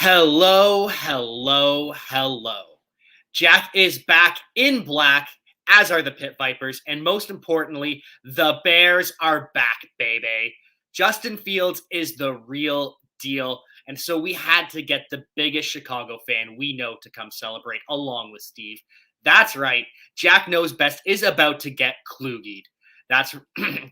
Hello, hello, hello. Jack is back in black, as are the Pit Vipers, and most importantly, the Bears are back, baby. Justin Fields is the real deal, and so we had to get the biggest Chicago fan we know to come celebrate along with Steve. That's right, Jack Knows Best is about to get Kloogied. That's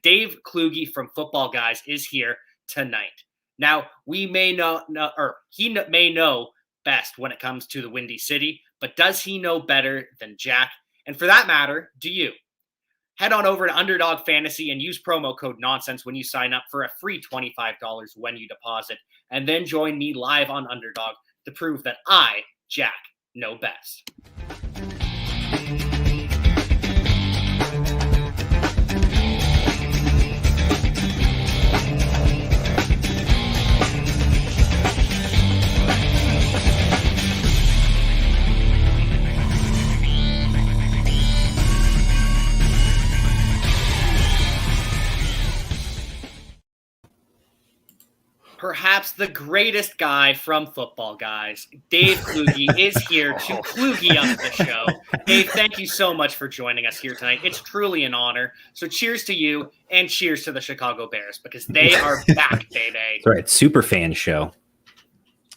Dave Kluge from Football Guys is here tonight. Now, we may may know best when it comes to the Windy City, but does he know better than Jack? And for that matter, do you? Head on over to Underdog Fantasy and use promo code NONSENSE when you sign up for a free $25 when you deposit. And then join me live on Underdog to prove that I, Jack, know best. Perhaps the greatest guy from Football Guys, Dave Kluge, is here to Kloogie up the show. Dave, thank you so much for joining us here tonight. It's truly an honor. So cheers to you and cheers to the Chicago Bears because they are back, baby. That's right. Super fan show.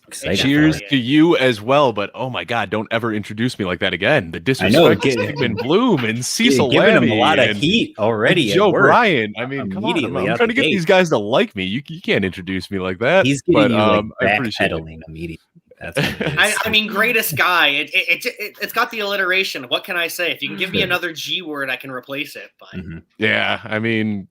Excited. Cheers to you as well, but oh my God, don't ever introduce me like that again. The disrespect has been Bloom and Cecil giving him Lammey a lot of heat already. Joe Bryan. I mean, come on, I'm trying to get these guys to like me. You can't introduce me like that. He's getting backpedaling immediately. I mean, greatest guy. It's got the alliteration. What can I say? If you can give me another G word, I can replace it. But yeah, I mean,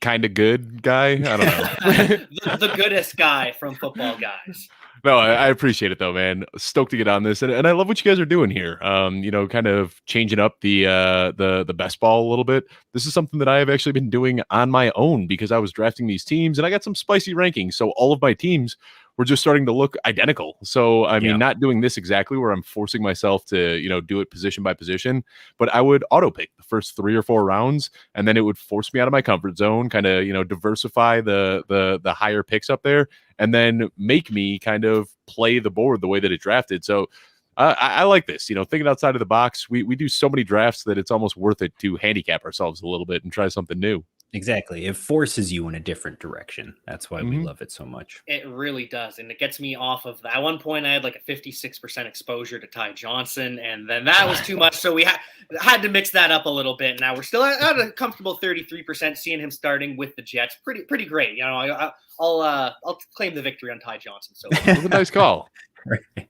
kind of good guy. I don't know. the goodest guy from Football Guys. No, I appreciate it though, man. Stoked to get on this, and I love what you guys are doing here. Kind of changing up the best ball a little bit. This is something that I have actually been doing on my own because I was drafting these teams, and I got some spicy rankings. So all of my teams were just starting to look identical. So I mean, not doing this exactly where I'm forcing myself to do it position by position, but I would auto pick the first 3 or 4 rounds, and then it would force me out of my comfort zone, kind of diversify the higher picks up there, and then make me kind of play the board the way that it drafted. So I like this, thinking outside of the box. We do so many drafts that it's almost worth it to handicap ourselves a little bit and try something new. Exactly. It forces you in a different direction. That's why we love it so much. It really does. And it gets me off of that. At one point, I had like a 56% exposure to Ty Johnson, and then that was too much. So we had to mix that up a little bit. Now we're still at a comfortable 33%, seeing him starting with the Jets. Pretty great. I'll claim the victory on Ty Johnson. So it was a nice call. Right.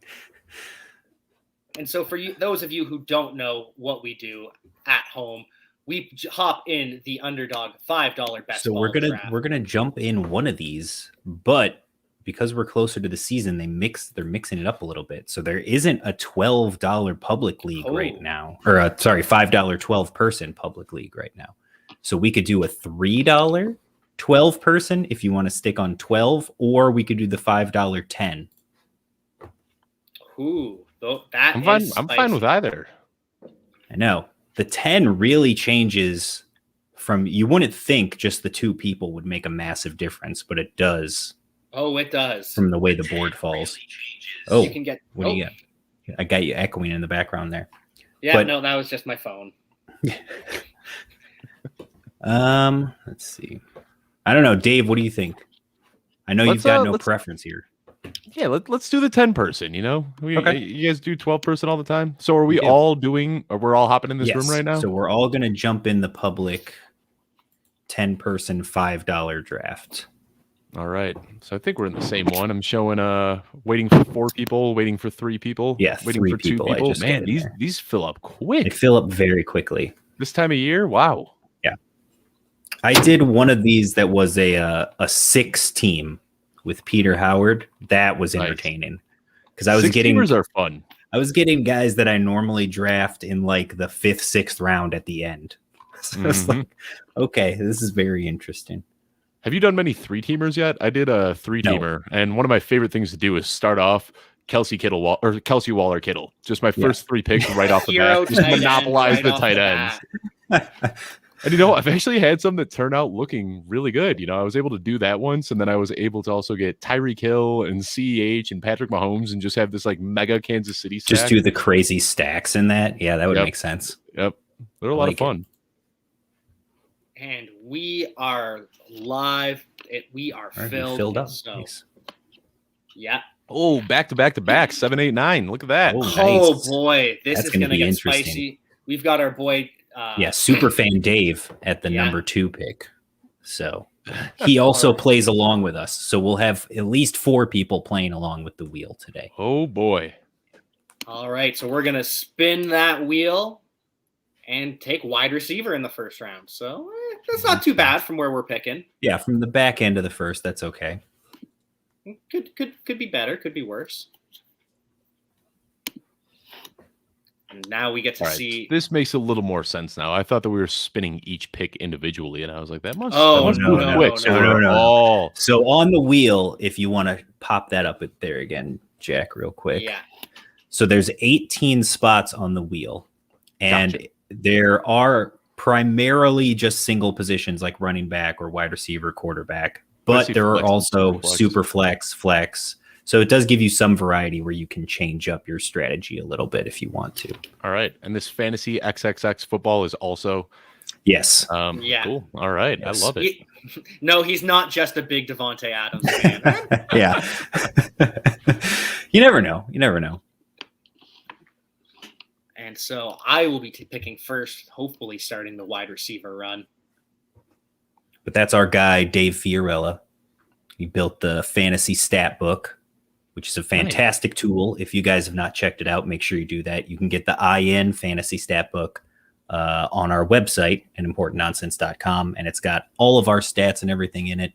And so for you, those of you who don't know what we do at home, we hop in the Underdog $5 best. So we're gonna jump in one of these, but because we're closer to the season, they're mixing it up a little bit. So there isn't a $12 public league right now, or $5 12 person public league right now. So we could do a $3 12 person if you want to stick on 12, or we could do the $5 10. Ooh, I'm fine with either. I know. The 10 really changes from, you wouldn't think just the 2 people would make a massive difference, but it does. Oh, it does. From the way the board falls. Oh, you can get, what do you got? I got you echoing in the background there. Yeah, no, that was just my phone. Let's see. I don't know. Dave, what do you think? I know you've got no preference here. Yeah, let's do the 10 person, Okay. You guys do 12 person all the time. So are we all doing, or we're all hopping in this room right now? So we're all going to jump in the public 10 person $5 draft. All right. So I think we're in the same one. I'm showing waiting for 4 people, waiting for 3 people. Yeah, waiting 3 for 2 people. people. Man, these fill up quick. They fill up very quickly. This time of year? Wow. Yeah. I did one of these that was a 6 team with Peter Howard. That was entertaining because I was getting teamers are fun. I was getting guys that I normally draft in like the 5th, 6th round at the end. So it's like, okay, this is very interesting. Have you done many 3-teamers yet? I did a 3-teamer, and one of my favorite things to do is start off Kelsey Waller Kittle. Just my first 3 picks right off the bat. Just monopolize the tight ends. And I've actually had some that turn out looking really good. I was able to do that once, and then I was able to also get Tyreek Hill and CEH and Patrick Mahomes and just have this like mega Kansas City stack. Just do the crazy stacks in that. Yeah, that would make sense. Yep. They're a lot of fun. And we are live. We are filled up. So, nice. Yeah. Oh, back to back to back. 7, 8, 9. Look at that. Oh, Oh nice. boy, this That's is going to get interesting. spicy. We've got our boy. Superfan Dave at the number 2 pick. So he also plays along with us. So we'll have at least 4 people playing along with the wheel today. Oh boy. All right, so we're going to spin that wheel and take wide receiver in the first round. So that's not too bad from where we're picking. Yeah, from the back end of the first, that's okay. Could be better, could be worse. And now we get to see. This makes a little more sense now. I thought that we were spinning each pick individually, and I was like, that must move quick. No. So on the wheel, if you want to pop that up there again, Jack, real quick. Yeah. So there's 18 spots on the wheel, and there are primarily just single positions like running back or wide receiver, quarterback, but there are also super flex. So it does give you some variety where you can change up your strategy a little bit if you want to. All right. And this fantasy XXX football is also. Yes. Cool. All right. Yes. I love it. No, he's not just a big Davante Adams fan. Yeah. You never know. And so I will be picking first, hopefully starting the wide receiver run. But that's our guy, Dave Fiorella. He built the fantasy stat book, which is a fantastic tool. If you guys have not checked it out, make sure you do that. You can get the IN fantasy stat book on our website at importantnonsense.com, and it's got all of our stats and everything in it.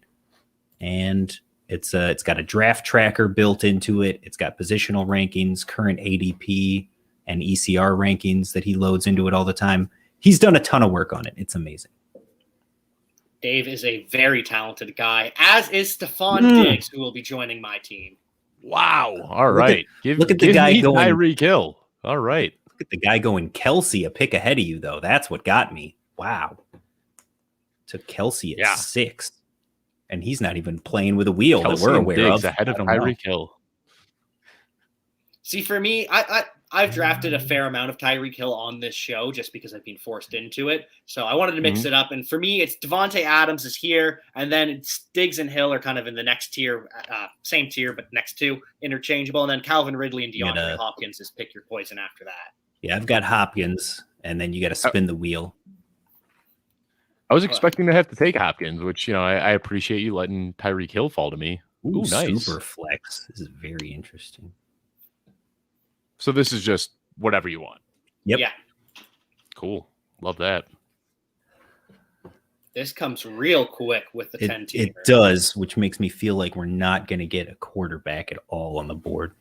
And it's got a draft tracker built into it. It's got positional rankings, current ADP, and ECR rankings that he loads into it all the time. He's done a ton of work on it. It's amazing. Dave is a very talented guy, as is Stephon Diggs, who will be joining my team. Wow. All right. Look at the guy going Tyreek Hill. All right. Look at the guy going Kelsey a pick ahead of you, though. That's what got me. Wow. Took Kelsey at 6. And he's not even playing with a wheel Kelsey that we're aware Diggs of. Ahead of Tyreek Hill. See, for me, I've drafted a fair amount of Tyreek Hill on this show just because I've been forced into it. So I wanted to mix it up. And for me, it's Davante Adams is here. And then Diggs and Hill are kind of in the next tier, same tier, but next two, interchangeable. And then Calvin Ridley and DeAndre Hopkins is pick your poison after that. Yeah, I've got Hopkins, and then you got to spin the wheel. I was expecting to have to take Hopkins, which, I appreciate you letting Tyreek Hill fall to me. Ooh, nice. Super flex. This is very interesting. So this is just whatever you want. Yep. Yeah. Cool. Love that. This comes real quick with the 10 team. It does, which makes me feel like we're not going to get a quarterback at all on the board.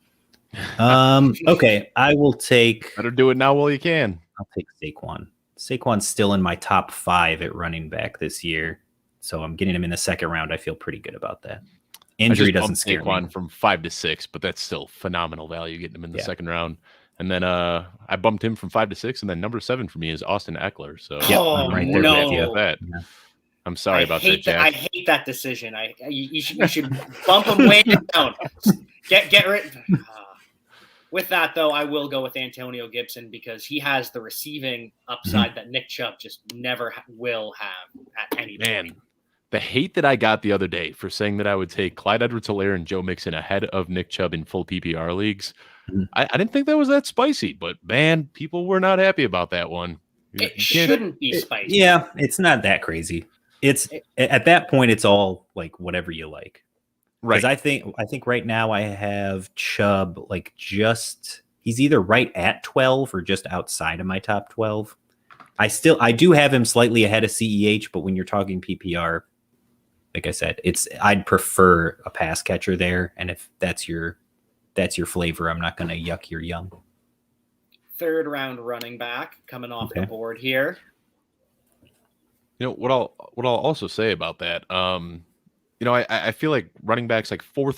Okay, I will take. Better do it now while you can. I'll take Saquon. Saquon's still in my top 5 at running back this year, so I'm getting him in the second round. I feel pretty good about that. Injury doesn't scare me. From 5 to 6, but that's still phenomenal value getting him in the second round. And then I bumped him from 5 to 6, and then number 7 for me is Austin Eckler. So I'm right there with you. That. Yeah. I'm sorry about that, Jack. I hate that decision. You should bump him way down. Get rid. With that, though, I will go with Antonio Gibson because he has the receiving upside that Nick Chubb just never will have at any point. The hate that I got the other day for saying that I would take Clyde Edwards-Helaire and Joe Mixon ahead of Nick Chubb in full PPR leagues, I didn't think that was that spicy, but man, people were not happy about that one. It shouldn't be spicy. Yeah, it's not that crazy. It's at that point, it's all like whatever you like. Right. I think right now I have Chubb he's either right at 12 or just outside of my top 12. I do have him slightly ahead of CEH, but when you're talking PPR, like I said, I'd prefer a pass catcher there. And if that's your flavor, I'm not going to yuck your yum. Third round running back coming off the board here. What I'll also say about that, I feel like running backs like 4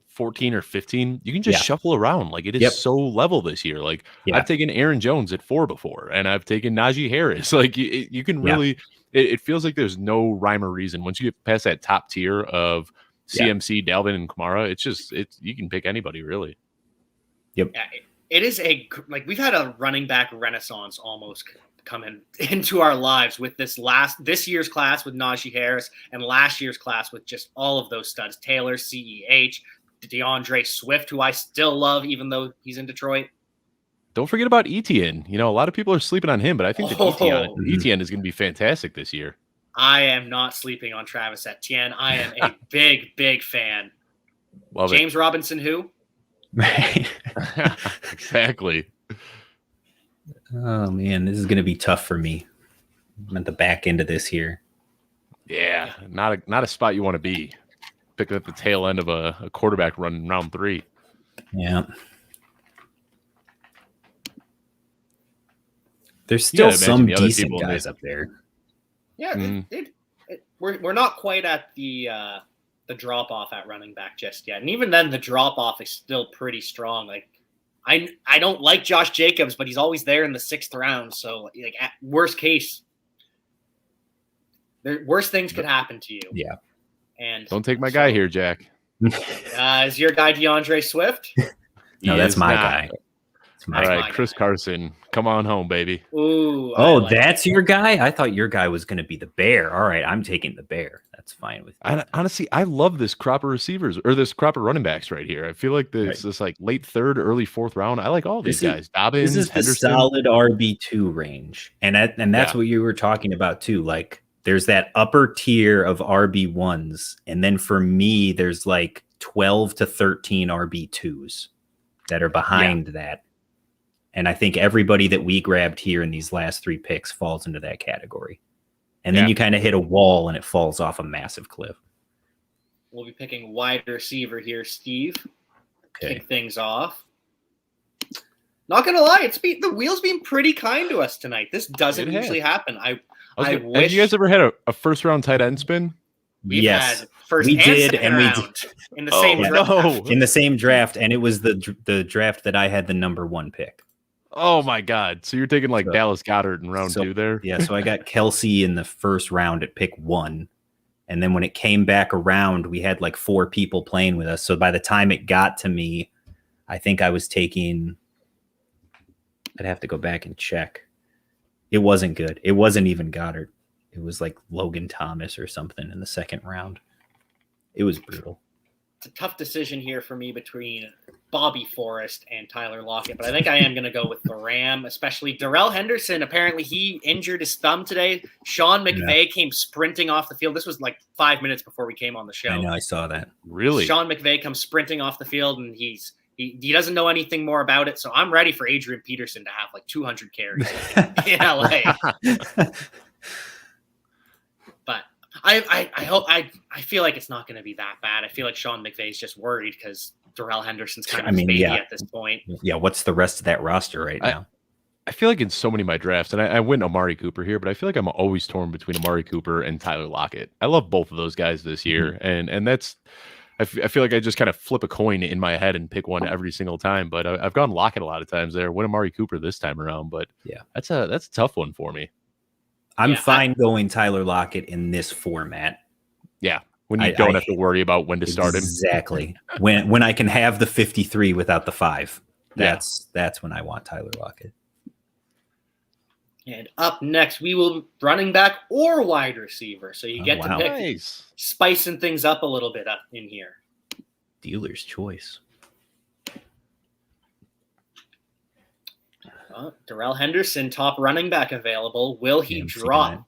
14 or 15, you can just shuffle around. Like, it is so level this year. Like, I've taken Aaron Jones at 4 before, and I've taken Najee Harris. Like, you can really, it feels like there's no rhyme or reason. Once you get past that top tier of CMC, Dalvin, and Kamara, you can pick anybody, really. Yep. Yeah, it is we've had a running back renaissance almost come into our lives with this year's class with Najee Harris and last year's class with just all of those studs. Taylor, CEH, DeAndre Swift, who I still love even though he's in Detroit. Don't forget about Etienne. You know, a lot of people are sleeping on him, but I think that Etienne is going to be fantastic this year. I am not sleeping on Travis Etienne. I am a big fan. Love James Robinson, who? Exactly. Oh man, this is going to be tough for me. I'm at the back end of this here. Yeah, not a spot you want to be. Picking up the tail end of a quarterback run in round 3. Yeah. There's still some decent guys up there. Yeah, we're not quite at the drop off at running back just yet, and even then, the drop off is still pretty strong. Like, I don't like Josh Jacobs, but he's always there in the 6th round. So, like, at worst case, worse things could happen to you. Yeah. And don't take my guy here, Jack. Is your guy DeAndre Swift? No, that's my guy. All right, Chris Carson, come on home, baby. Ooh, that's your guy? I thought your guy was going to be the Bear. All right, I'm taking the Bear. That's fine with me. Honestly, I love this crop of receivers or this crop of running backs right here. I feel like this like late 3rd, early 4th round. I like all these guys. Dobbins, this is Henderson. The solid RB2 range, and that's what you were talking about too. Like, there's that upper tier of RB1s, and then for me, there's like 12 to 13 RB2s that are behind that. And I think everybody that we grabbed here in these last 3 picks falls into that category. And then you kind of hit a wall and it falls off a massive cliff. We'll be picking wide receiver here, Steve. Okay. Kick things off. Not going to lie, the wheel's been pretty kind to us tonight. This doesn't usually happen. I wish. Have you guys ever had a first-round tight end spin? Yes, we did, and we did in the same draft. No. In the same draft, and it was the draft that I had the number 1 pick. Oh my God! So you're taking like Dallas Goedert in round 2 there? Yeah. So I got Kelsey in the first round at pick 1, and then when it came back around, we had like 4 people playing with us. So by the time it got to me, I think I was taking. I'd have to go back and check. It wasn't good. It wasn't even Goddard. It was like Logan Thomas or something in the 2nd round. It was brutal. It's a tough decision here for me between Bobby Forrest and Tyler Lockett, but I think I am going to go with the Ram, especially Darrell Henderson. Apparently, he injured his thumb today. Sean McVay came sprinting off the field. This was like 5 minutes before we came on the show. I know, I saw that. Really? Sean McVay comes sprinting off the field, and he doesn't know anything more about it. So I'm ready for Adrian Peterson to have like 200 carries in LA. But I feel like it's not going to be that bad. I feel like Sean McVay's just worried because Darrell Henderson's kind of baby at this point. Yeah, what's the rest of that roster right now? I feel like in so many of my drafts, and I went Amari Cooper here, but I feel like I'm always torn between Amari Cooper and Tyler Lockett. I love both of those guys this year, and that's I feel like I just kind of flip a coin in my head and pick one every single time. But I've gone Lockett a lot of times there. Went Amari Cooper this time around, but that's a tough one for me. I'm fine going Tyler Lockett in this format. Yeah, when you don't have to worry about when to start him. Exactly. when I can have the 53 without the 5. That's when I want Tyler Lockett. And up next, we will running back or wide receiver. So you get to pick, spicing things up a little bit up in here. Dealer's choice. Darrell Henderson, top running back available. Will he drop?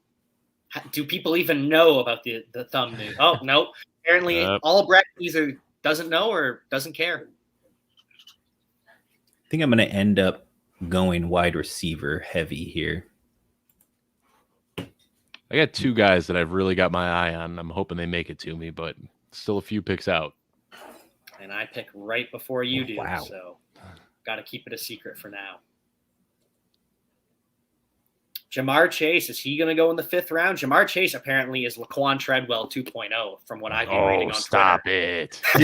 Do people even know about the thumb news? Oh, no. Apparently, all Brett either doesn't know or doesn't care. I think I'm going to end up going wide receiver heavy here. I got 2 guys that I've really got my eye on. I'm hoping they make it to me, but still a few picks out. And I pick right before you do. Wow. So got to keep it a secret for now. Jamar Chase, is he going to go in the 5th round? Jamar Chase apparently is Laquan Treadwell 2.0 from what I've been reading on stop Twitter. it. He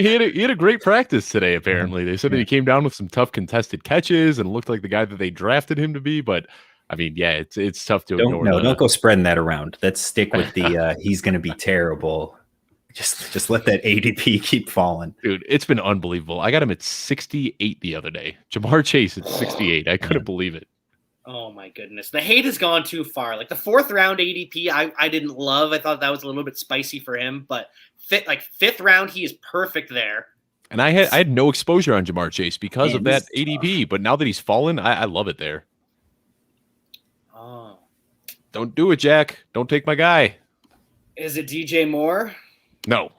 had he had a great practice today, apparently. They said that he came down with some tough contested catches and looked like the guy that they drafted him to be. But, I mean, yeah, it's tough to ignore. Don't go spreading that around. Let's stick with the he's going to be terrible. Just let that ADP keep falling. Dude, it's been unbelievable. I got him at 68 the other day. Jamar Chase at 68. I couldn't believe it. Oh, my goodness. The hate has gone too far. Like the 4th round ADP, I didn't love. I thought that was a little bit spicy for him. But 5th round, he is perfect there. And I had no exposure on Jamar Chase because of that ADP. But now that he's fallen, I love it there. Oh. Don't do it, Jack. Don't take my guy. Is it DJ Moore? No.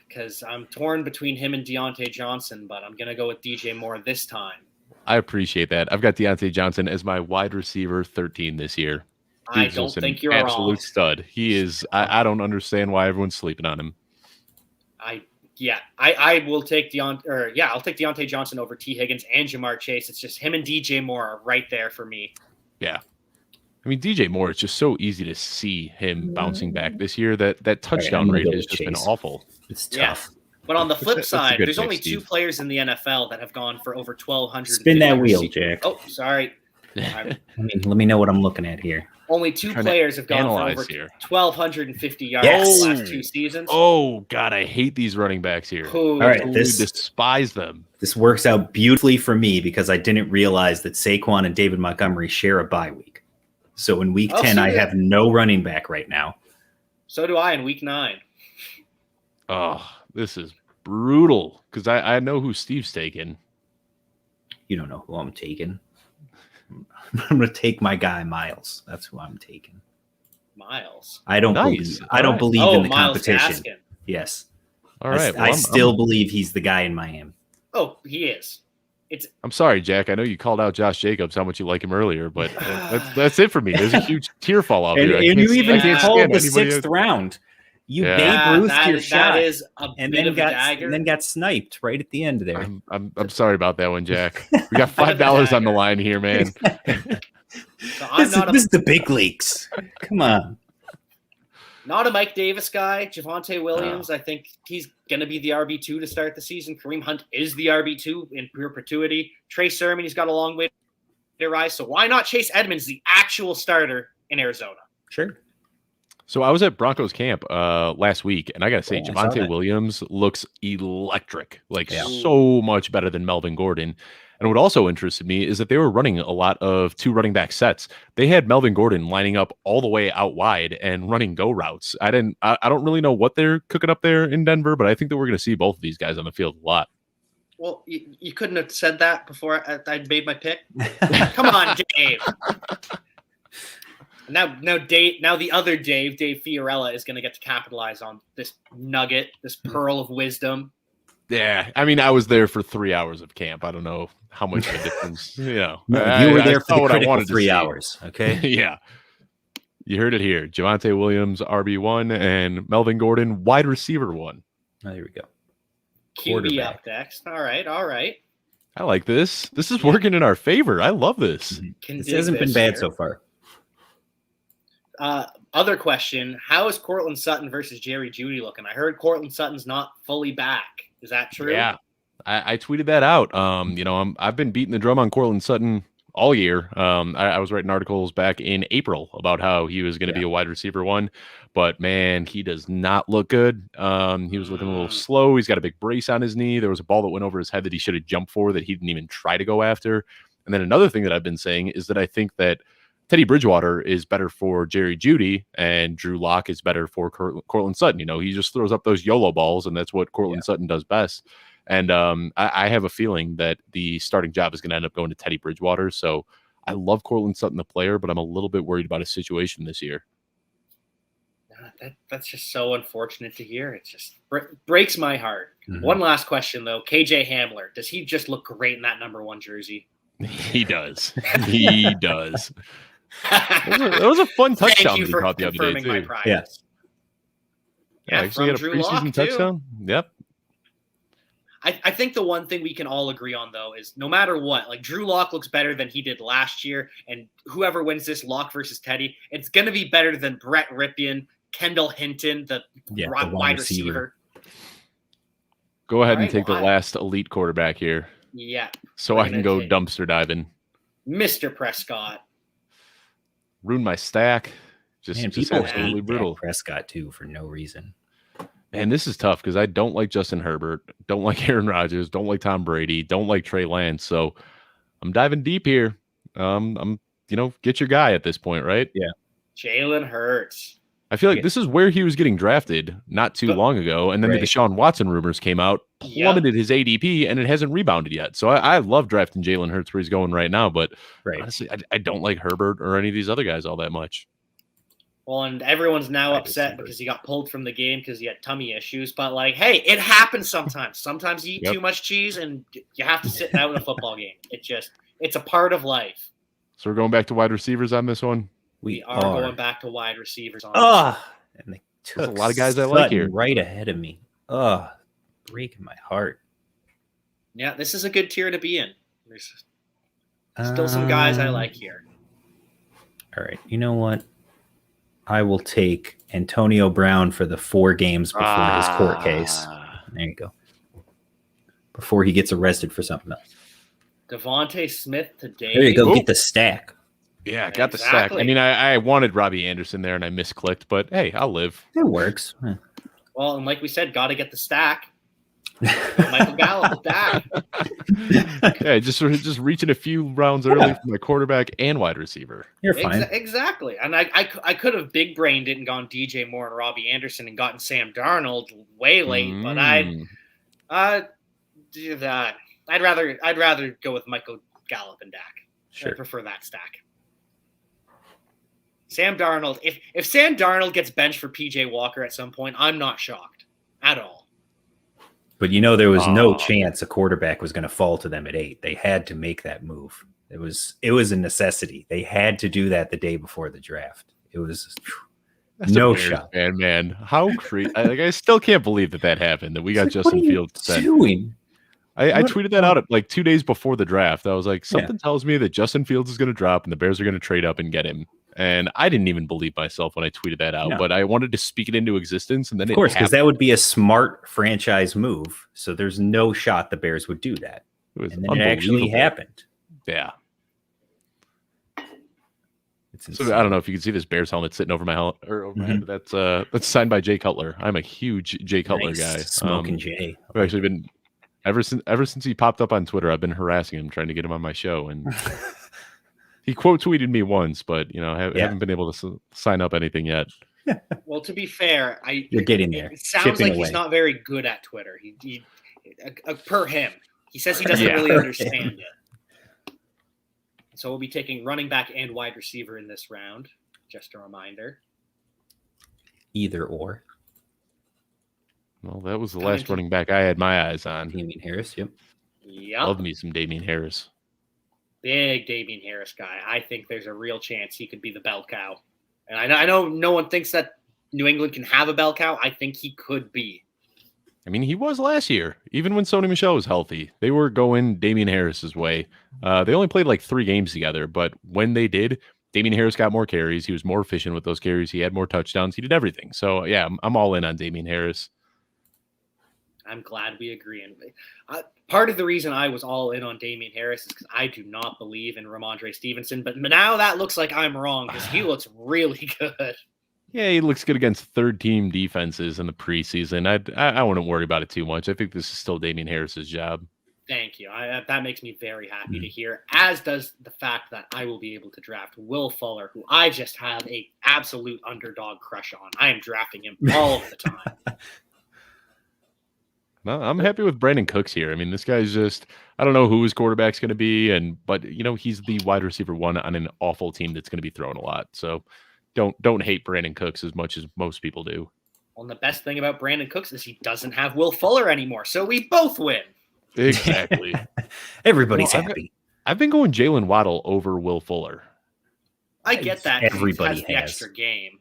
Because I'm torn between him and Deontay Johnson, but I'm going to go with DJ Moore this time. I appreciate that. I've got Deontay Johnson as my wide receiver 13 this year. I don't think you're absolute wrong. Stud. He is. I don't understand why everyone's sleeping on him. I will take I'll take Deontay Johnson over T. Higgins and Jamar Chase. It's just him and DJ Moore are right there for me. Yeah. I mean, DJ Moore, it's just so easy to see him bouncing back this year. That touchdown rate has just been awful. It's tough. Yeah. But on the flip That's side, good there's pick, only Steve. 2 players in the NFL that have gone for over 1,200. Spin that wheel, Jack. Oh, sorry. Let me know what I'm looking at here. Only 2 players have gone for over here. 1,250 yards Yes. in the last 2 seasons. Oh, God, I hate these running backs here. All right, I despise them. This works out beautifully for me because I didn't realize that Saquon and David Montgomery share a bye week. So in week 10, I have no running back right now. So do I in week 9. Oh, this is brutal because I know who Steve's taking. You don't know who I'm taking. I'm going to take my guy Miles. That's who I'm taking. Miles. I don't believe in the Miles competition. Gaskin. Yes. All right. I still believe he's the guy in Miami. Oh, he is. I'm sorry, Jack. I know you called out Josh Jacobs, how much you like him earlier, but that's it for me. There's a huge tear fall out here. And you even called the 6th round. You Babe Ruth your shot, that is a bit of a dagger. And then got sniped right at the end there. I'm sorry about that one, Jack. We got $5 on the line here, man. So this is the big leagues. Come on. Not a Mike Davis guy. Javonte Williams, I think he's going to be the RB2 to start the season. Kareem Hunt is the RB2 in pure perpetuity. Trey Sermon, he's got a long way to rise. So why not Chase Edmonds, the actual starter in Arizona? Sure. So I was at Broncos camp last week, and I got to say, Javonte Williams looks electric, so much better than Melvin Gordon. And what also interested me is that they were running a lot of 2 running back sets. They had Melvin Gordon lining up all the way out wide and running go routes. I don't really know what they're cooking up there in Denver, but I think that we're going to see both of these guys on the field a lot. Well, you couldn't have said that before I made my pick. Come on, Dave. Now the other Dave Fiorella, is going to get to capitalize on this nugget, this pearl of wisdom. Yeah, I mean, I was there for 3 hours of camp. I don't know how much of a difference, you were there for the critical 3 hours, okay? Yeah. You heard it here. Javonte Williams, RB1, and Melvin Gordon, wide receiver 1. Oh, there we go. QB up next. All right. I like this. This is working in our favor. I love this. This hasn't been bad so far. Other question, how is Cortland Sutton versus Jerry Jeudy looking? I heard Cortland Sutton's not fully back. Is that true? Yeah, I tweeted that out. I've been beating the drum on Cortland Sutton all year. I was writing articles back in April about how he was going to be a wide receiver 1, but man, he does not look good. He was looking a little slow. He's got a big brace on his knee. There was a ball that went over his head that he should have jumped for that he didn't even try to go after. And then another thing that I've been saying is that I think that Teddy Bridgewater is better for Jerry Jeudy and Drew Lock is better for Cortland Sutton. He just throws up those YOLO balls, and that's what Cortland Sutton does best. And I have a feeling that the starting job is going to end up going to Teddy Bridgewater. So I love Cortland Sutton, the player, but I'm a little bit worried about his situation this year. That's just so unfortunate to hear. It just breaks my heart. Mm-hmm. One last question, though. KJ Hamler, does he just look great in that number 1 jersey? He does. He does. That was a fun touchdown that he caught the other day, too. Yeah, actually had a preseason touchdown. Yep. I think the one thing we can all agree on, though, is no matter what, like Drew Lock looks better than he did last year, and whoever wins this, Lock versus Teddy, it's going to be better than Brett Ripien, Kendall Hinton, the wide receiver. Go ahead and take the last elite quarterback here. Yeah. So I can go dumpster diving. Mr. Prescott. Ruin my stack. Just people hate brutal. Prescott, too, for no reason. Man, this is tough because I don't like Justin Herbert, don't like Aaron Rodgers, don't like Tom Brady, don't like Trey Lance. So I'm diving deep here. I'm get your guy at this point, right? Yeah. Jalen Hurts. I feel like this is where he was getting drafted not too long ago. And then the Deshaun Watson rumors came out, plummeted his ADP, and it hasn't rebounded yet. So I love drafting Jalen Hurts where he's going right now. But honestly, I don't like Herbert or any of these other guys all that much. Well, and everyone's now upset because he got pulled from the game because he had tummy issues. But, like, hey, it happens sometimes. Sometimes you eat too much cheese and you have to sit out in a football game. It's a part of life. So we're going back to wide receivers on this one? We are going back to wide receivers on and they took a lot of guys I like here. Right ahead of me. Breaking my heart. Yeah, this is a good tier to be in. There's still some guys I like here. All right. You know what? I will take Antonio Brown for the 4 games before his court case. There you go. Before he gets arrested for something else. Devontae Smith today. There you go. Get the stack. Yeah, got the stack. I mean, I wanted Robbie Anderson there and I misclicked, but hey, I'll live. It works. Well, and like we said, got to get the stack. Michael Gallup back. Yeah, just reaching a few rounds early from my quarterback and wide receiver. You're fine. Exactly. And I could have big brained it and gone DJ Moore and Robbie Anderson and gotten Sam Darnold way late, but I'd rather go with Michael Gallup and Dak. Sure. I prefer that stack. Sam Darnold. If Sam Darnold gets benched for PJ Walker at some point, I'm not shocked at all. But there was no chance a quarterback was going to fall to them at 8. They had to make that move. It was a necessity. They had to do that the day before the draft. It was no shot. Man, how crazy! I still can't believe that happened. That we got Justin Fields. Doing? I tweeted that out at like 2 days before the draft. I was like, something tells me that Justin Fields is going to drop and the Bears are going to trade up and get him. And I didn't even believe myself when I tweeted that out, but I wanted to speak it into existence. And then, of course, because that would be a smart franchise move. So there's no shot the Bears would do that. And then it actually happened. Yeah. So I don't know if you can see this Bears helmet sitting over my helmet or over my head, but that's signed by Jay Cutler. I'm a huge Jay Cutler guy. Smoking Jay. I've actually been ever since he popped up on Twitter. I've been harassing him, trying to get him on my show, and he quote tweeted me once, but haven't been able to sign up anything yet. Well, to be fair, you're getting there. It sounds like he's not very good at Twitter. He per him, he says he doesn't really understand it. So we'll be taking running back and wide receiver in this round. Just a reminder. Either or. Well, that was the last running back I had my eyes on. Damien Harris, yep. Love me some Damien Harris. Big Damien Harris guy. I think there's a real chance he could be the bell cow. And I know no one thinks that New England can have a bell cow. I think he could be. I mean, he was last year. Even when Sony Michel was healthy, they were going Damien Harris's way. They only played like 3 games together, but when they did, Damien Harris got more carries. He was more efficient with those carries. He had more touchdowns. He did everything. So, yeah, I'm all in on Damien Harris. I'm glad we agree. And part of the reason I was all in on Damien Harris is because I do not believe in Ramondre Stevenson. But now that looks like I'm wrong because he looks really good. Yeah, he looks good against third-team defenses in the preseason. I wouldn't worry about it too much. I think this is still Damien Harris's job. Thank you. That makes me very happy to hear, as does the fact that I will be able to draft Will Fuller, who I just have a absolute underdog crush on. I am drafting him all of the time. No, I'm happy with Brandon Cooks here. I mean, this guy's just, I don't know who his quarterback's going to be, but he's the wide receiver 1 on an awful team that's going to be throwing a lot. So don't hate Brandon Cooks as much as most people do. Well, and the best thing about Brandon Cooks is he doesn't have Will Fuller anymore, so we both win. Exactly. Everybody's happy. I've been going Jalen Waddle over Will Fuller. I get that. Everybody has the extra game.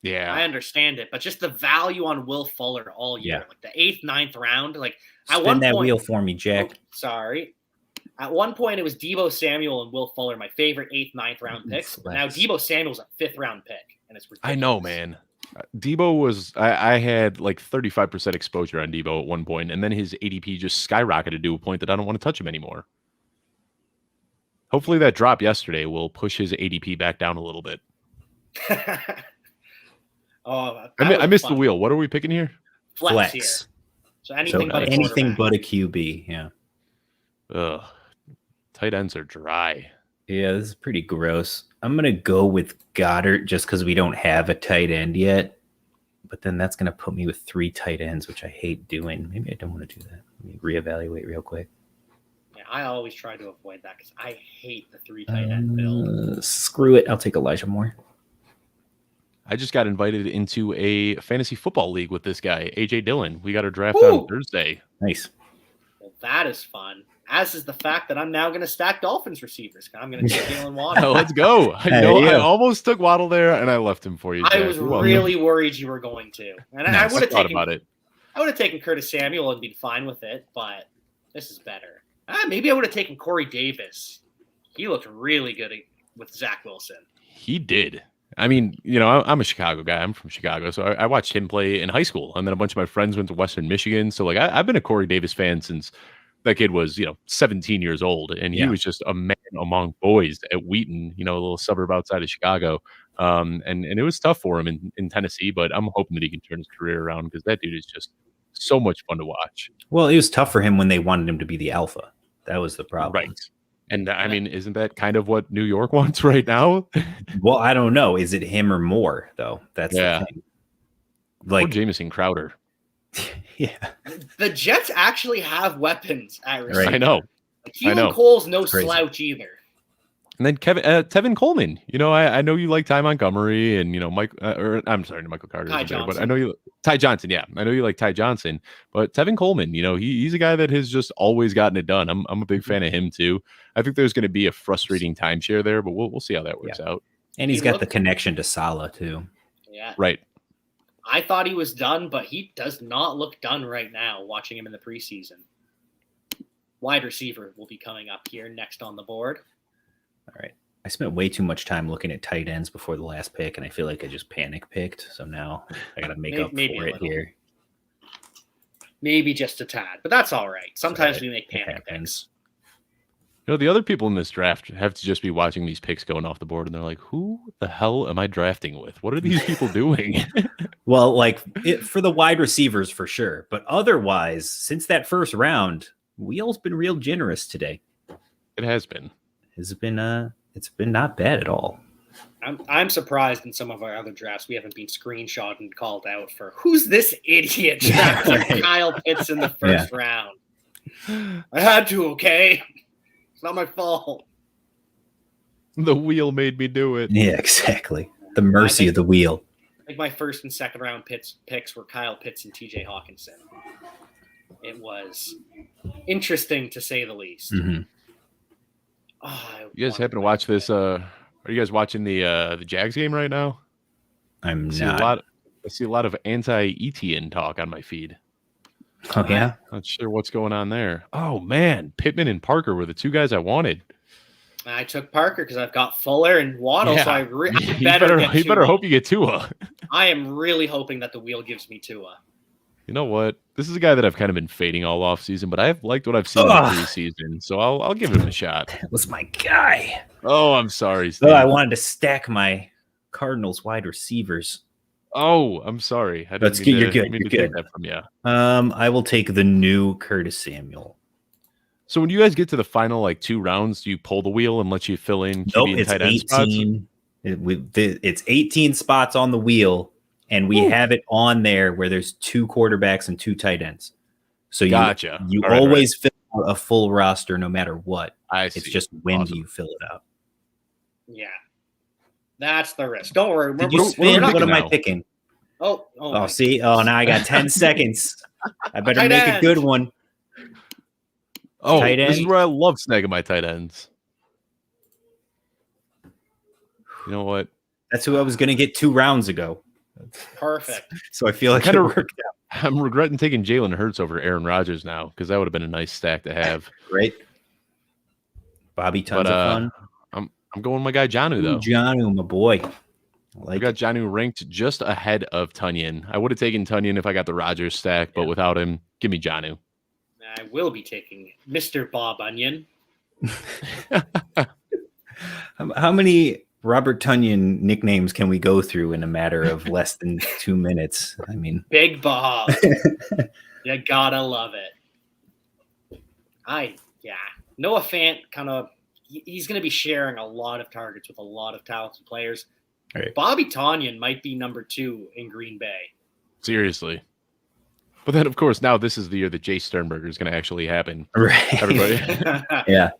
Yeah. I understand it, but just the value on Will Fuller all year, like the 8th, 9th round, like at Spin one that point, wheel for me, Jack. Sorry. At one point, it was Deebo Samuel and Will Fuller, my favorite 8th, 9th round picks. But now Deebo Samuel's a 5th round pick, and it's ridiculous. I know, man. Debo was I had like 35% exposure on Debo at one point, and then his ADP just skyrocketed to a point that I don't want to touch him anymore. Hopefully that drop yesterday will push his ADP back down a little bit. I missed the wheel. What are we picking here? Flex. Here. So anything but a QB, yeah. Ugh. Tight ends are dry. Yeah, this is pretty gross. I'm going to go with Goddard just because we don't have a tight end yet. But then that's going to put me with 3 tight ends, which I hate doing. Maybe I don't want to do that. Let me reevaluate real quick. Yeah, I always try to avoid that because I hate the 3 tight end build. Screw it. I'll take Elijah Moore. I just got invited into a fantasy football league with this guy, AJ Dillon. We got our draft on Thursday. Nice. Well, that is fun. As is the fact that I'm now going to stack Dolphins receivers. I'm going to take Jalen Waddle. Let's go. I almost took Waddle there, and I left him for you. I was really worried you were going to. And I would have taken about it. I would have taken Curtis Samuel and been fine with it, but this is better. Maybe I would have taken Corey Davis. He looked really good with Zach Wilson. He did. I mean, I'm a Chicago guy. I'm from Chicago, so I watched him play in high school, and then a bunch of my friends went to Western Michigan. So, like, I've been a Corey Davis fan since that kid was, 17 years old, and he was just a man among boys at Wheaton, a little suburb outside of Chicago. And it was tough for him in Tennessee, but I'm hoping that he can turn his career around because that dude is just so much fun to watch. Well, it was tough for him when they wanted him to be the alpha. That was the problem. Right. And I mean, isn't that kind of what New York wants right now? Well, I don't know. Is it him or more, though? That's the thing. Like Jamison Crowder. Yeah. The Jets actually have weapons at receiver. Right. I know. Keelan Cole's no slouch either. And then Tevin Coleman. I know you like Ty Montgomery and Mike. I'm sorry, Michael Carter. Ty Johnson. But I know you Ty Johnson. Yeah, I know you like Ty Johnson. But Tevin Coleman, he's a guy that has just always gotten it done. I'm a big fan of him too. I think there's going to be a frustrating timeshare there, but we'll see how that works out. And he's got the connection to Saleh too. Yeah. Right. I thought he was done, but he does not look done right now. Watching him in the preseason. Wide receiver will be coming up here next on the board. All right. I spent way too much time looking at tight ends before the last pick, and I feel like I just panic picked. So now I got to make up for it here. Maybe just a tad, but that's all right. Sometimes we make panic picks. The other people in this draft have to just be watching these picks going off the board, and they're like, who the hell am I drafting with? What are these people doing? Well, for the wide receivers for sure. But otherwise, since that first round, Wheel's been real generous today. It has been. It's been not bad at all. I'm surprised in some of our other drafts we haven't been screenshot and called out for who's this idiot drafting Kyle Pitts in the first round. I had to, okay? It's not my fault. The wheel made me do it. Yeah, exactly. The mercy of the wheel. I think my first and second round picks were Kyle Pitts and TJ Hawkinson. It was interesting to say the least. Mm-hmm. You guys happen to watch this? Are you guys watching the Jags game right now? I'm not. I see a lot of anti-Etienne talk on my feed. Oh yeah, not sure what's going on there. Oh man, Pittman and Parker were the 2 guys I wanted. I took Parker because I've got Fuller and Waddle, so I you better hope you get Tua. I am really hoping that the wheel gives me Tua. You know what? This is a guy that I've kind of been fading all off season, but I've liked what I've seen in the preseason, so I'll give him a shot. That was my guy. Oh, I'm sorry, Steve. I wanted to stack my Cardinals wide receivers. Oh, I'm sorry. You're good. You're good. Take that from you. I will take the new Curtis Samuel. So when you guys get to the final 2 rounds, do you pull the wheel and let you fill in QB and tight end spots? It's 18 spots on the wheel, and we have it on there where there's 2 quarterbacks and 2 tight ends. So you always fill out a full roster no matter what. It's just when do you fill it out? Yeah. That's the risk. Don't worry. Did you spin? What am I picking? Oh, see? Oh, now I got 10 seconds. I better make a good one. Oh, this is where I love snagging my tight ends. You know what? That's who I was going to get 2 rounds ago. Perfect. So I feel like Kinda- it worked out, I'm regretting taking Jalen Hurts over Aaron Rodgers now because that would have been a nice stack to have. right? Bobby, tons of fun. I'm going with my guy Janu though. Janu, my boy. I got Janu ranked just ahead of Tunyon. I would have taken Tunyon if I got the Rodgers stack, but without him, give me Janu. I will be taking Mr. Bob Onion. How many Robert Tunyon nicknames can we go through in a matter of less than 2 minutes? I mean, Big Bob. You gotta love it. Noah Fant he's going to be sharing a lot of targets with a lot of talented players. Right. Bobby Tonyan might be number 2 in Green Bay. Seriously. But then, of course, now this is the year that Jay Sternberger is going to actually happen. Right. Everybody. Yeah.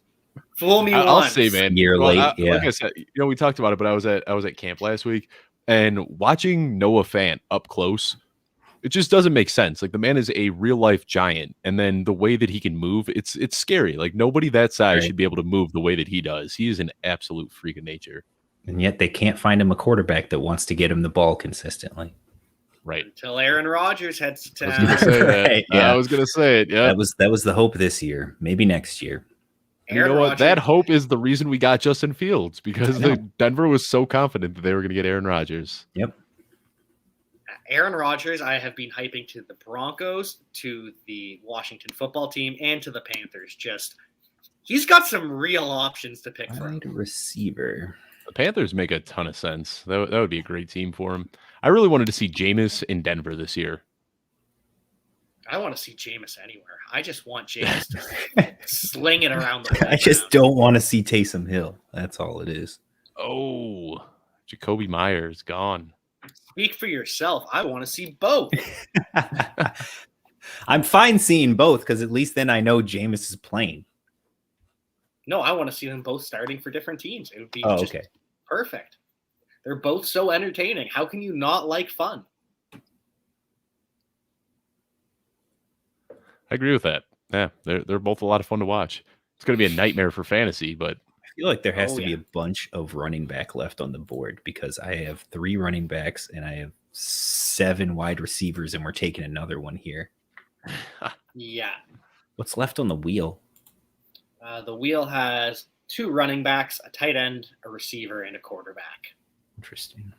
Fool me once. I'll say, man. Year late. Like I said, we talked about it, but I was at camp last week, and watching Noah Fant up close, it just doesn't make sense. Like, the man is a real life giant, and then the way that he can move, it's scary. Like, nobody that size should be able to move the way that he does. He is an absolute freak of nature. And yet they can't find him a quarterback that wants to get him the ball consistently. Right. Until Aaron Rodgers heads to town. I was going to say that. Right, yeah. I was going to say it. Yeah. That was the hope this year. Maybe next year. You know what? That hope is the reason we got Justin Fields, because Denver was so confident that they were going to get Aaron Rodgers. Yep. Aaron Rodgers, I have been hyping to the Broncos, to the Washington football team, and to the Panthers. He's got some real options to pick from. Wide receiver. The Panthers make a ton of sense. That would be a great team for him. I really wanted to see Jameis in Denver this year. I want to see Jameis anywhere. I just want Jameis to sling it around the I just don't want to see Taysom Hill. That's all it is. Oh, Jacoby Myers gone. Speak for yourself. I want to see both. I'm fine seeing both because at least then I know Jameis is playing. No, I want to see them both starting for different teams. It would be okay. Perfect. They're both so entertaining. How can you not like fun? I agree with that. Yeah, they're both a lot of fun to watch. It's going to be a nightmare for fantasy, but I feel like there has to be a bunch of running back left on the board because I have 3 running backs and I have 7 wide receivers, and we're taking another one here. Yeah. What's left on the wheel? The wheel has 2 running backs, a tight end, a receiver, and a quarterback. Interesting.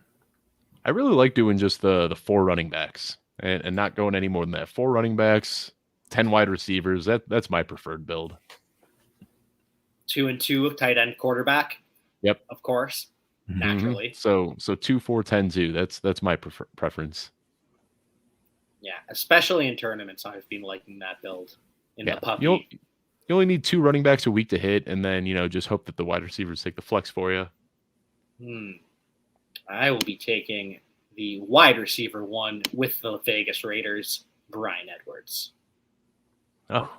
I really like doing just the 4 running backs and not going any more than that. 4 running backs, 10 wide receivers. That's my preferred build. 2 and 2 of tight end, quarterback. Yep. Of course. Naturally. Mm-hmm. So 2, 4, 10, 2. That's my preference. Yeah, especially in tournaments, I've been liking that build in the puppy. You only need 2 running backs a week to hit, and then just hope that the wide receivers take the flex for you. I will be taking the wide receiver 1 with the Vegas Raiders, Bryan Edwards. Oh,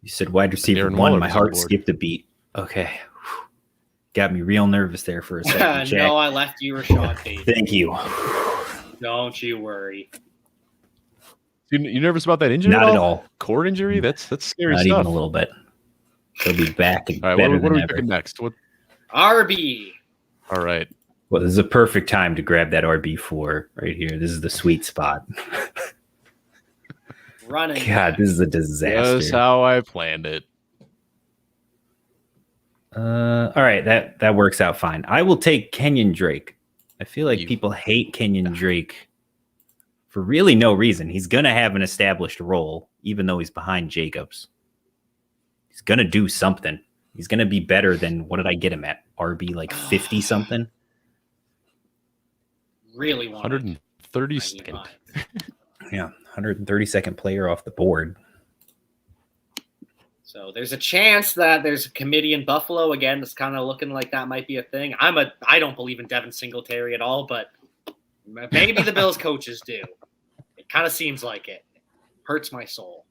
you said wide receiver 1. My heart skipped a beat. Okay. Got me real nervous there for a second. No, I left you Rashad Bateman. Thank you. Don't you worry. You nervous about that injury? Not at all. Core injury? That's scary Not stuff. even a little bit. He'll be back. And all right, what are we picking next? RB. All right. Well, this is a perfect time to grab that RB4 right here. This is the sweet spot. Running. God, this is a disaster. That's how I planned it. All right, that works out fine. I will take Kenyon Drake. I feel like people hate Kenyon Drake for really no reason. He's going to have an established role, even though he's behind Jacobs. He's going to do something. He's going to be better than, what did I get him at? RB like 50 something? Really 132nd. Yeah, 132nd player off the board. So there's a chance that there's a committee in Buffalo again that's kind of looking like that might be a thing. I don't believe in Devin Singletary at all, but maybe the Bills coaches do. It kind of seems like it. Hurts my soul.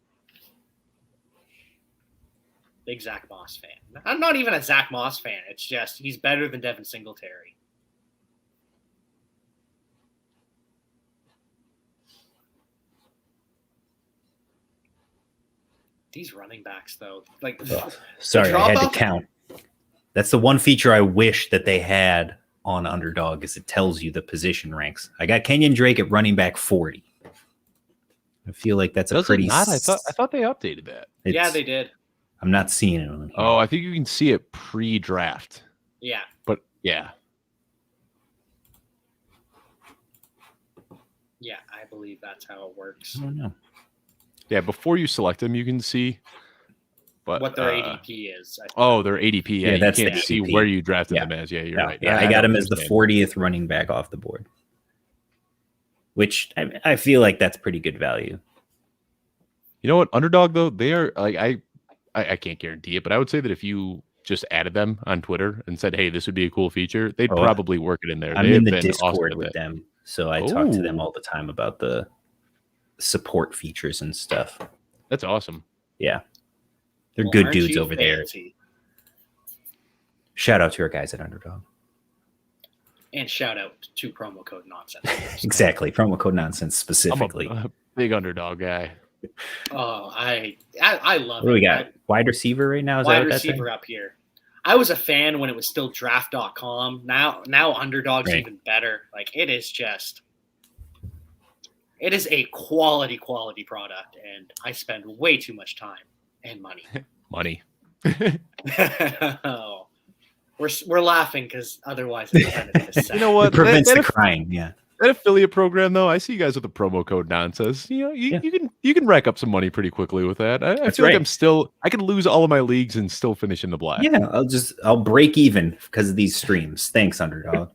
Big Zach Moss fan. I'm not even a Zach Moss fan. It's just he's better than Devin Singletary. These running backs, though, sorry, I had to count. That's the one feature I wish that they had on Underdog is it tells you the position ranks. I got Kenyon Drake at running back 40. I feel like that's Does a pretty. it not? I thought they updated that. Yeah, they did. I'm not seeing it on here. Oh, I think you can see it pre-draft. Yeah. But yeah. Yeah, I believe that's how it works. I don't know. Yeah, before you select them, you can see what their ADP is. Their ADP. Yeah, that's you the can't see ADP. where you drafted them as. Yeah, you're right. Yeah, I got him as the 40th running back off the board, which I feel like that's pretty good value. You know what? Underdog, though, they are like I can't guarantee it, but I would say that if you just added them on Twitter and said, hey, this would be a cool feature, they'd probably work it in there. I'm in the Discord with them, so I talk to them all the time about the support features and stuff. That's awesome. Yeah. They're good dudes over there. Shout out to our guys at Underdog. And shout out to promo code nonsense. Exactly. Promo code nonsense specifically. I'm a big Underdog guy. Oh, I love it. What do we got? Wide receiver right now? Wide receiver up here. I was a fan when it was still draft.com. Now Underdog's even better. Like it is a quality product, and I spend way too much time and money. Money. Oh, we're laughing because otherwise it's kind of you know what? It prevents the crying. Yeah. That affiliate program, though, I see you guys with the promo code nonsense. You know, you can rack up some money pretty quickly with that. I feel like I can lose all of my leagues and still finish in the black. Yeah, I'll break even because of these streams. Thanks, Underdog.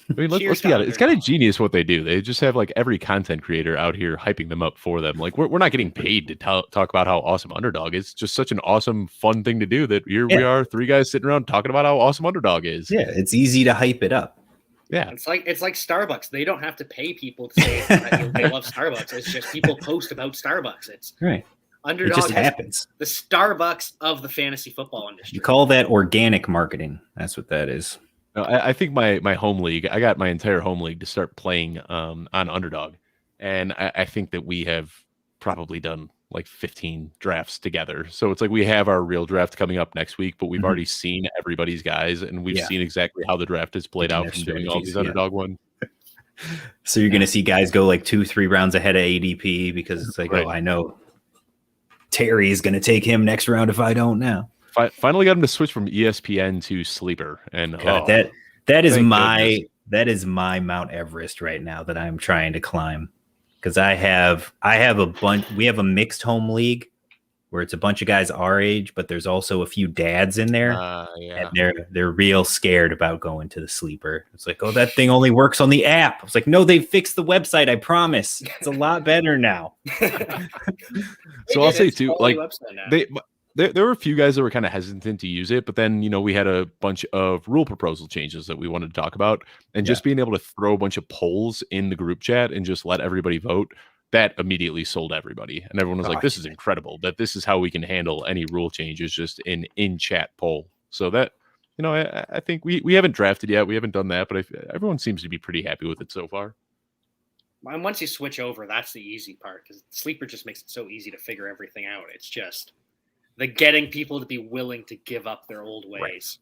I mean, let's be honest. It's kind of genius what they do. They just have like every content creator out here hyping them up for them. Like we're not getting paid to talk about how awesome Underdog is. It's just such an awesome, fun thing to do that we are three guys sitting around talking about how awesome Underdog is. Yeah, it's easy to hype it up. Yeah, it's like Starbucks. They don't have to pay people to say that they love Starbucks. It's just people post about Starbucks. It's right. Underdog it just happens. The Starbucks of the fantasy football industry. You call that organic marketing. That's what that is. I think my home league. I got my entire home league to start playing on Underdog, and I think that we have probably done like 15 drafts together. So it's like we have our real draft coming up next week, but we've already seen everybody's guys, and we've seen exactly how the draft is played out from doing all these Underdog ones. So you're going to see guys go like 2-3 rounds ahead of ADP because it's like, oh, I know Terry is going to take him next round if I don't now. Finally got him to switch from ESPN to Sleeper, and that is my Mount Everest right now that I'm trying to climb. Because I have a bunch. We have a mixed home league where it's a bunch of guys our age, but there's also a few dads in there, and they're real scared about going to the Sleeper. It's like, oh, that thing only works on the app. I was like, no, they fixed the website. I promise, it's a lot better now. So I'll say too, like there were a few guys that were kind of hesitant to use it, but then, we had a bunch of rule proposal changes that we wanted to talk about, and just being able to throw a bunch of polls in the group chat and just let everybody vote, that immediately sold everybody. And everyone was like, this is incredible, that this is how we can handle any rule changes, just an in-chat poll. So that, I think we haven't drafted yet. We haven't done that, but everyone seems to be pretty happy with it so far. And once you switch over, that's the easy part, because Sleeper just makes it so easy to figure everything out. It's just the getting people to be willing to give up their old ways.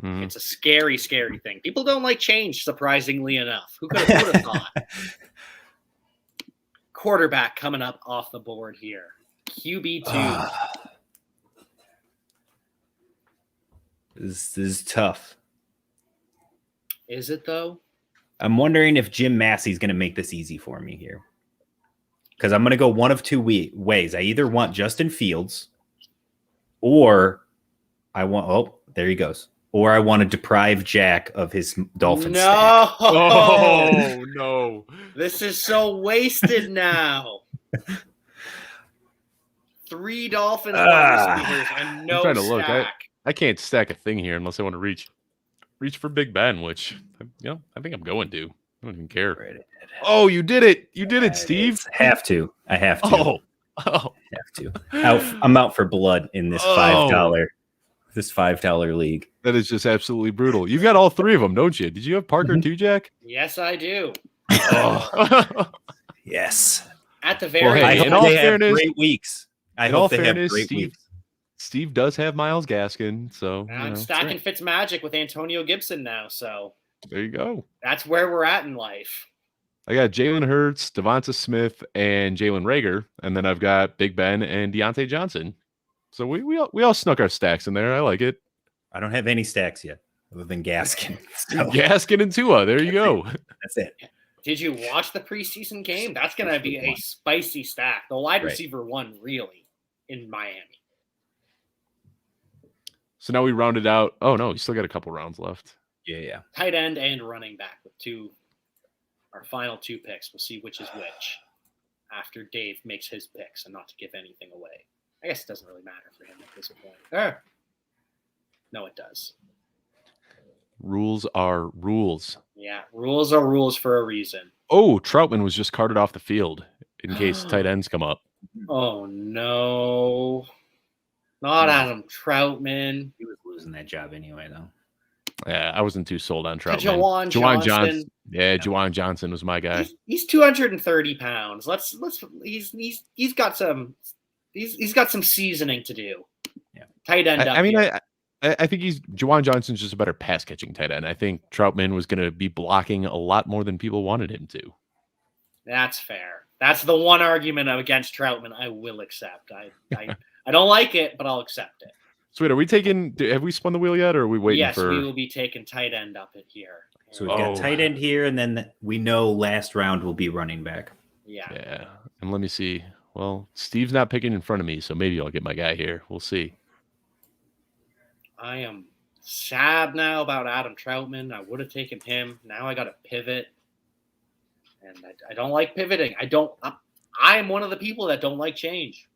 Right. Mm-hmm. It's a scary, scary thing. People don't like change, surprisingly enough. Who would have thought? Quarterback coming up off the board here. QB2. This is tough. Is it, though? I'm wondering if Jim Massey's going to make this easy for me here. Because I'm going to go one of two ways. I either want Justin Fields, or I want, there he goes. Or I want to deprive Jack of his Dolphins. No. Oh, no. This is so wasted now. 3 Dolphins wide receivers and no I'm trying to stack. Look. I can't stack a thing here unless I want to reach for Big Ben, which, I think I'm going to. I don't even care. Right. Oh, you did it. You did it, Steve. I have to. Oh. Have to. I'm out for blood in this $5 league. That is just absolutely brutal. You've got all 3 of them, don't you? Did you have Parker too, Jack? Yes, I do. Oh. Yes. At the very I hope they have great weeks. I hope they have great weeks. Steve does have Myles Gaskin, so I'm stacking Fitzmagic with Antonio Gibson now, so there you go. That's where we're at in life. I got Jalen Hurts, Devonta Smith, and Jalen Reagor, and then I've got Big Ben and Deontay Johnson. So we all snuck our stacks in there. I like it. I don't have any stacks yet, other than Gaskin. So. Gaskin and Tua. There you go. That's it. Did you watch the preseason game? That's going to be a spicy stack. The wide receiver won, really, in Miami. So now we rounded out. Oh, no, we still got a couple rounds left. Yeah. Tight end and running back with our final 2 picks. We'll see which is which after Dave makes his picks, and not to give anything away. I guess it doesn't really matter for him at this point. No, it does. Rules are rules. Yeah, rules are rules for a reason. Oh, Troutman was just carted off the field in case tight ends come up. Oh, no. Not Adam Troutman. He was losing that job anyway, though. Yeah, I wasn't too sold on Troutman. Juwan Johnson. Yeah, Juwan Johnson was my guy. He's 230 pounds. He's got some seasoning to do. Yeah. Tight end. I think Juwan Johnson's just a better pass catching tight end. I think Troutman was going to be blocking a lot more than people wanted him to. That's fair. That's the one argument against Troutman I will accept. I don't like it, but I'll accept it. Sweet, are we taking? Have we spun the wheel yet, or are we waiting for? Yes, we will be taking tight end up at here. So we've got tight end here, and then we know last round will be running back. Yeah. And let me see. Well, Steve's not picking in front of me, so maybe I'll get my guy here. We'll see. I am sad now about Adam Troutman. I would have taken him. Now I got to pivot, and I don't like pivoting. I am one of the people that don't like change.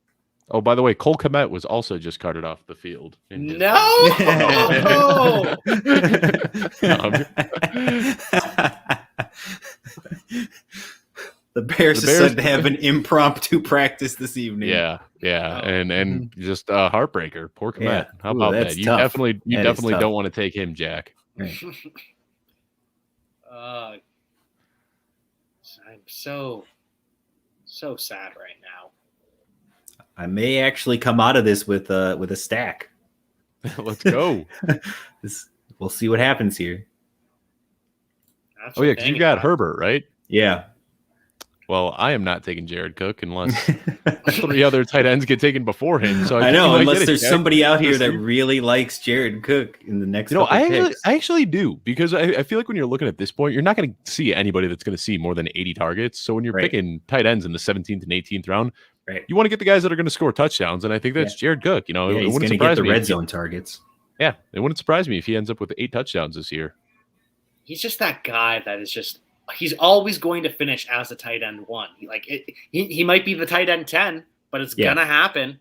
Oh, by the way, Cole Kmet was also just carted off the field. No! The Bears decided to have an impromptu practice this evening. Yeah, and just a heartbreaker. Poor Kmet. Yeah. How about that? You tough. definitely don't want to take him, Jack. Right. I'm so sad right now. I may actually come out of this with a stack. Let's go. We'll see what happens here. Because you got Herbert, right? Yeah. Well, I am not taking Jared Cook unless 3 other tight ends get taken before him. So I know, unless there's somebody out here that really likes Jared Cook in the next. I actually do, because I feel like when you're looking at this point, you're not going to see anybody that's going to see more than 80 targets. So when you're picking tight ends in the 17th and 18th round, you want to get the guys that are going to score touchdowns, and I think that's Jared Cook. It he's wouldn't surprise surprise me. me. The red zone targets. Yeah, it wouldn't surprise me if he ends up with 8 touchdowns this year. He's just that guy that is just. He's always going to finish as a tight end 1. He might be the tight end 10, but it's gonna happen.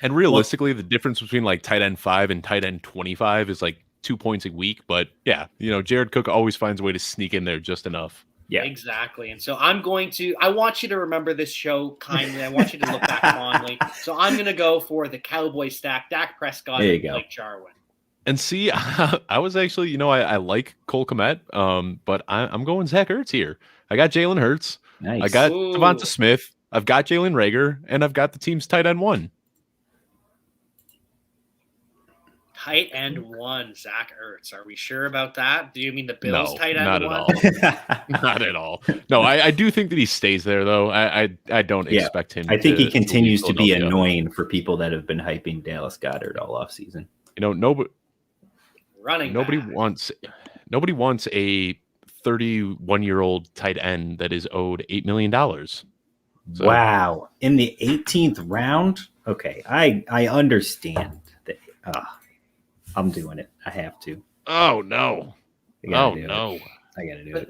And realistically, the difference between like tight end 5 and tight end 25 is like 2 points a week. But yeah, Jared Cook always finds a way to sneak in there just enough. Yeah, exactly. And so I want you to remember this show kindly. I want you to look back fondly. So I'm going to go for the Cowboy stack, Dak Prescott and Blake Jarwin. And see, I was actually, I like Cole Kmet, but I'm going Zach Ertz here. I got Jalen Hurts. Nice. I got Devonta Smith. I've got Jalen Reagor, and I've got the team's tight end 1. Tight end 1, Zach Ertz. Are we sure about that? Do you mean the Bills tight end 1? Not at all. Not at all. No, I do think that he stays there, though. I don't expect him. I think he continues to be annoying for people that have been hyping Dallas Goedert all offseason. Nobody wants a 31-year-old tight end that is owed $8 million. So. Wow. In the 18th round? Okay, I understand that. I'm doing it. I have to. Oh, no. I gotta do it.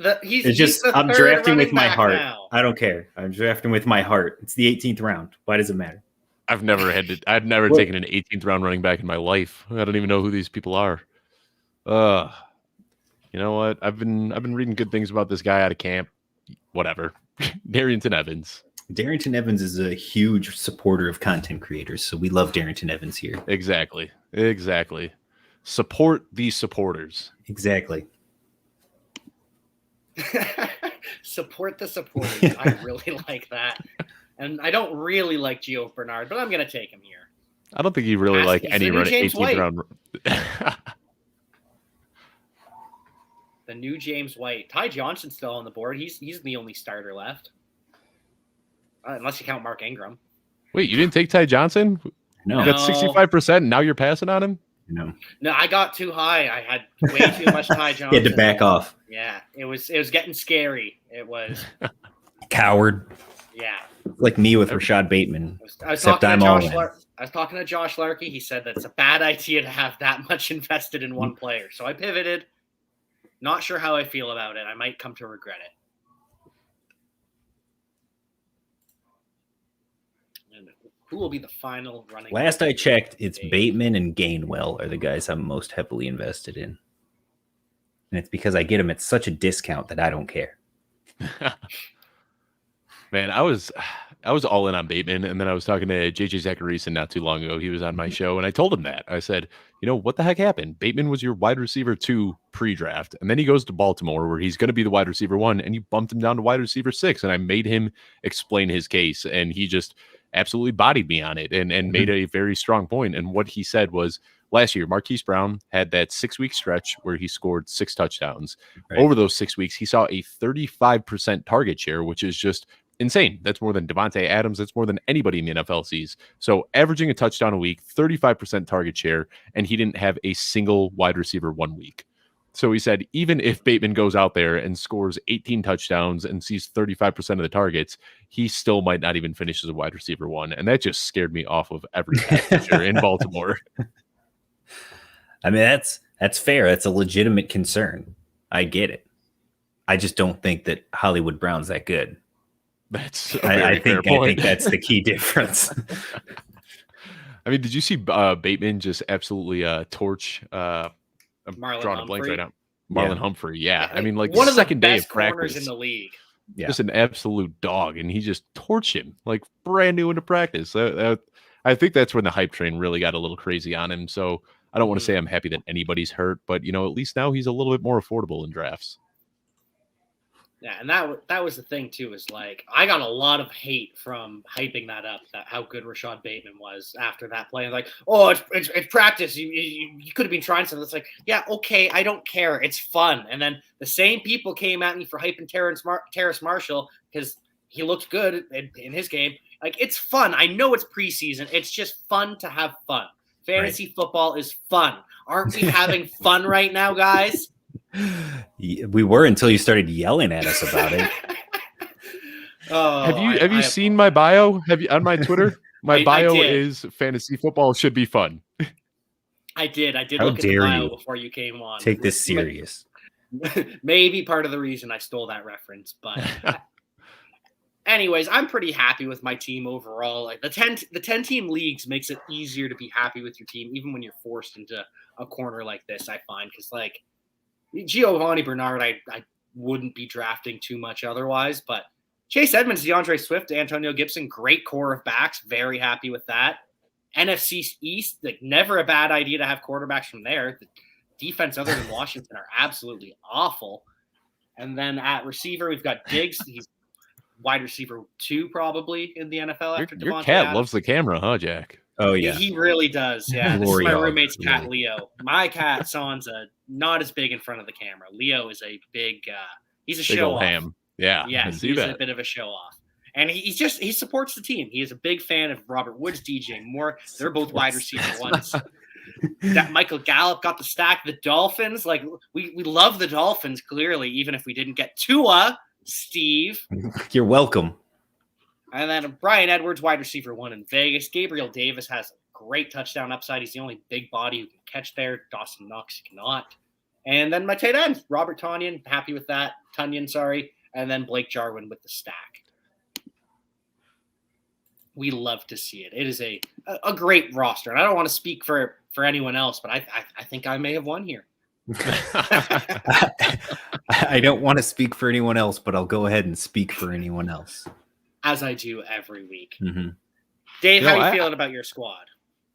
I'm drafting with my heart. Now. I don't care. I'm drafting with my heart. It's the 18th round. Why does it matter? I've never taken an 18th round running back in my life. I don't even know who these people are. You know what? I've been reading good things about this guy out of camp. Whatever. Darrington Evans. Darrington Evans is a huge supporter of content creators, so we love Darrington Evans here. Exactly. Support these supporters. Exactly. Support the supporters. I really like that. And I don't really like Gio Bernard, but I'm going to take him here. I don't think he really like He's any the new run James 18th White. round. The new James White. Ty Johnson's still on the board. He's the only starter left. Unless you count Mark Ingram. Wait, you didn't take Ty Johnson? No. You got 65%, and now you're passing on him? No. No, I got too high. I had way too much Ty Johnson. He had to back off. Yeah, it was getting scary. It was. Coward. Yeah. Like me with Rashad Bateman. I was Except talking I'm to all in. I was talking to Josh Larkey. He said that it's a bad idea to have that much invested in one player. So I pivoted. Not sure how I feel about it. I might come to regret it. And who will be the final running? Last I checked, it's Bateman and Gainwell are the guys I'm most heavily invested in. And it's because I get them at such a discount that I don't care. Man, I was all in on Bateman, and then I was talking to JJ Zachariason not too long ago. He was on my show, and I told him that. I said, what the heck happened? Bateman was your wide receiver 2 pre-draft, and then he goes to Baltimore, where he's going to be the wide receiver 1, and you bumped him down to wide receiver 6, and I made him explain his case, and he just absolutely bodied me on it and made a very strong point. And what he said was, last year, Marquise Brown had that 6-week stretch where he scored 6 touchdowns. Right. Over those 6 weeks, he saw a 35% target share, which is just insane. That's more than Devontae Adams. That's more than anybody in the NFL sees. So averaging a touchdown a week, 35% target share, and he didn't have a single wide receiver 1 week. So he said, even if Bateman goes out there and scores 18 touchdowns and sees 35% of the targets, he still might not even finish as a wide receiver 1. And that just scared me off of every pitcher in Baltimore. I mean, that's fair. That's a legitimate concern. I get it. I just don't think that Hollywood Brown's that good. That's I think that's the key difference. I mean, did you see Bateman just absolutely torch? I'm drawing a blank right now. Marlon Humphrey. Yeah. I mean, like one of the second day best of practice corners in the league. Yeah. Just an absolute dog, and he just torched him like brand new into practice. I think that's when the hype train really got a little crazy on him. So I don't want to say I'm happy that anybody's hurt, but at least now he's a little bit more affordable in drafts. Yeah, and that was the thing too, is like I got a lot of hate from hyping that up, that how good Rashad Bateman was after that play. And like, oh, it's practice. You could have been trying something. It's like, yeah, okay, I don't care. It's fun. And then the same people came at me for hyping Terrace Marshall because he looked good in his game. Like, it's fun. I know it's preseason. It's just fun to have fun. Fantasy football is fun. Aren't we having fun right now, guys? We were until you started yelling at us about it. Have you seen my bio? Have you on my Twitter? My bio is fantasy football should be fun. I did. How look at the dare bio you before you came on. Take this serious. Maybe part of the reason I stole that reference, but anyways, I'm pretty happy with my team overall. Like the 10 team leagues makes it easier to be happy with your team, even when you're forced into a corner like this. I find, because like Giovanni Bernard, I wouldn't be drafting too much otherwise, but Chase Edmonds, DeAndre Swift, Antonio Gibson, great core of backs. Very happy with that. NFC East, like never a bad idea to have quarterbacks from there. The defense other than Washington are absolutely awful. And then at receiver, we've got Diggs. He's wide receiver 2 probably in the NFL after Devontae Your cat Adams. loves the camera, huh, Jack? Oh, yeah. He really does. Yeah. This is my roommate's cat, Leo. My cat, Sansa, not as big in front of the camera. Leo is a big, he's a show off. Ham. Yeah. Yes, he's a bit of a show off. And he supports the team. He is a big fan of Robert Woods, DJ Moore. They're both wide receiver 1s. That Michael Gallup got the stack. The Dolphins, like we love the Dolphins, clearly, even if we didn't get Tua, Steve. You're welcome. And then Brian Edwards, wide receiver 1 in Vegas. Gabriel Davis has a great touchdown upside. He's the only big body who can catch there. Dawson Knox cannot. And then my tight end, Robert Tonyan, happy with that. And then Blake Jarwin with the stack. We love to see it. It is a great roster. And I don't want to speak for anyone else, but I think I may have won here. I don't want to speak for anyone else, but I'll go ahead and speak for anyone else. As I do every week. Mm-hmm. Dave, how are you feeling about your squad?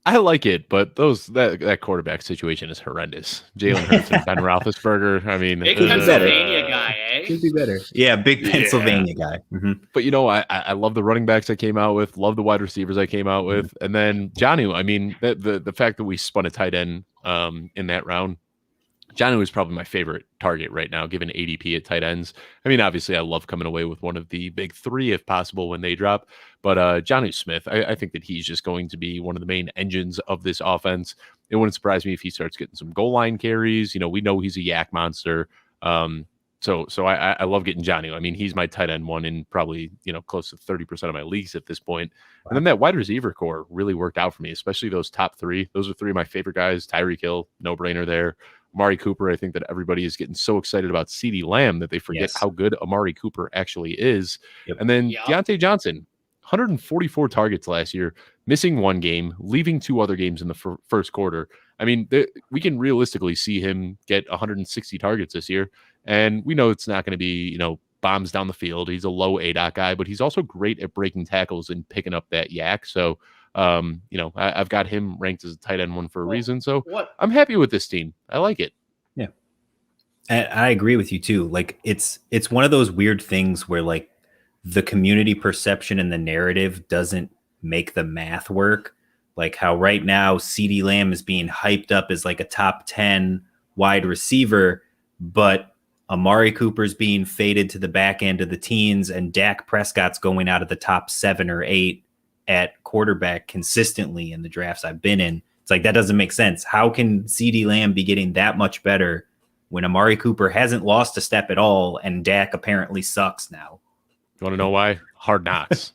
I like it, but that quarterback situation is horrendous. Jalen Hurts and Ben Roethlisberger. I mean, big Pennsylvania guy, eh? Could be better. Yeah, big Pennsylvania guy. Mm-hmm. But I love the running backs I came out with, love the wide receivers I came out with, and then Jonnu. I mean, the fact that we spun a tight end in that round. Jonnu is probably my favorite target right now, given ADP at tight ends. I mean, obviously, I love coming away with one of the big three if possible when they drop. But Jonnu Smith, I think that he's just going to be one of the main engines of this offense. It wouldn't surprise me if he starts getting some goal line carries. We know he's a yak monster. So I love getting Jonnu. I mean, he's my tight end one in probably, close to 30% of my leagues at this point. Wow. And then that wide receiver core really worked out for me, especially those top three. Those are three of my favorite guys. Tyreek Hill, no brainer there. Amari Cooper, I think that everybody is getting so excited about CeeDee Lamb that they forget how good Amari Cooper actually is. Yep. And then Deontay Johnson, 144 targets last year, missing one game, leaving two other games in the first quarter. I mean, we can realistically see him get 160 targets this year. And we know it's not going to be, bombs down the field. He's a low ADOT guy, but he's also great at breaking tackles and picking up that yak. So, I've got him ranked as a tight end one for a reason. So I'm happy with this team. I like it. Yeah. And I agree with you too. Like it's one of those weird things where like the community perception and the narrative doesn't make the math work. Like how right now CeeDee Lamb is being hyped up as like a top 10 wide receiver, but Amari Cooper's being faded to the back end of the teens and Dak Prescott's going out of the top 7 or 8 at quarterback consistently in the drafts I've been in. It's like, that doesn't make sense. How can CeeDee Lamb be getting that much better when Amari Cooper hasn't lost a step at all and Dak apparently sucks now? You want to know why? Hard Knocks.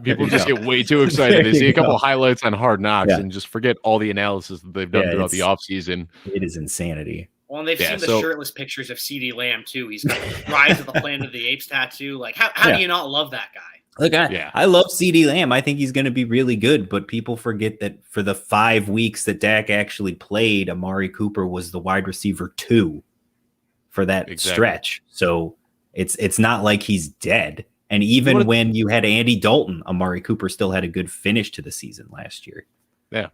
People just get way too excited. They see a couple highlights on Hard Knocks and just forget all the analysis that they've done throughout the offseason. It is insanity. Well, and they've seen the shirtless pictures of CeeDee Lamb, too. He's got Rise of the Planet of the Apes tattoo. Like, how do you not love that guy? Look, I love CeeDee Lamb. I think he's going to be really good, but people forget that for the 5 weeks that Dak actually played, Amari Cooper was the wide receiver 2 for that stretch. So it's not like he's dead. And even when you had Andy Dalton, Amari Cooper still had a good finish to the season last year. Yeah.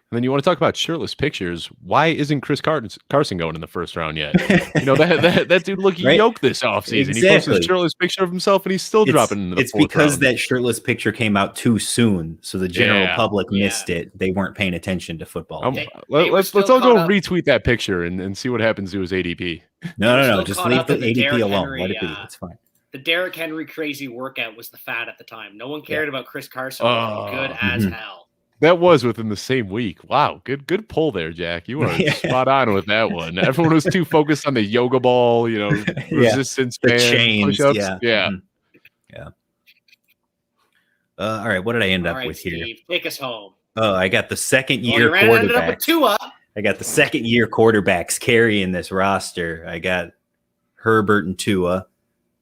And then you want to talk about shirtless pictures. Why isn't Chris Carson going in the first round yet? That dude looked yoked this offseason. Exactly. He posted a shirtless picture of himself, and he's still dropping into the fourth round. It's because that shirtless picture came out too soon, so the general public missed it. They weren't paying attention to football. Let's all go retweet that picture and see what happens to his ADP. No. Just leave the ADP alone. Let it be. It's fine. The Derrick Henry crazy workout was the fad at the time. No one cared about Chris Carson. Good as hell. That was within the same week. Wow. Good pull there, Jack. You are spot on with that one. Everyone was too focused on the yoga ball, resistance band, chains. Push-ups. Yeah. All right. What did I end up with Steve, here? Take us home. Oh, I got the second year quarterback. I got the second year quarterbacks carrying this roster. I got Herbert and Tua.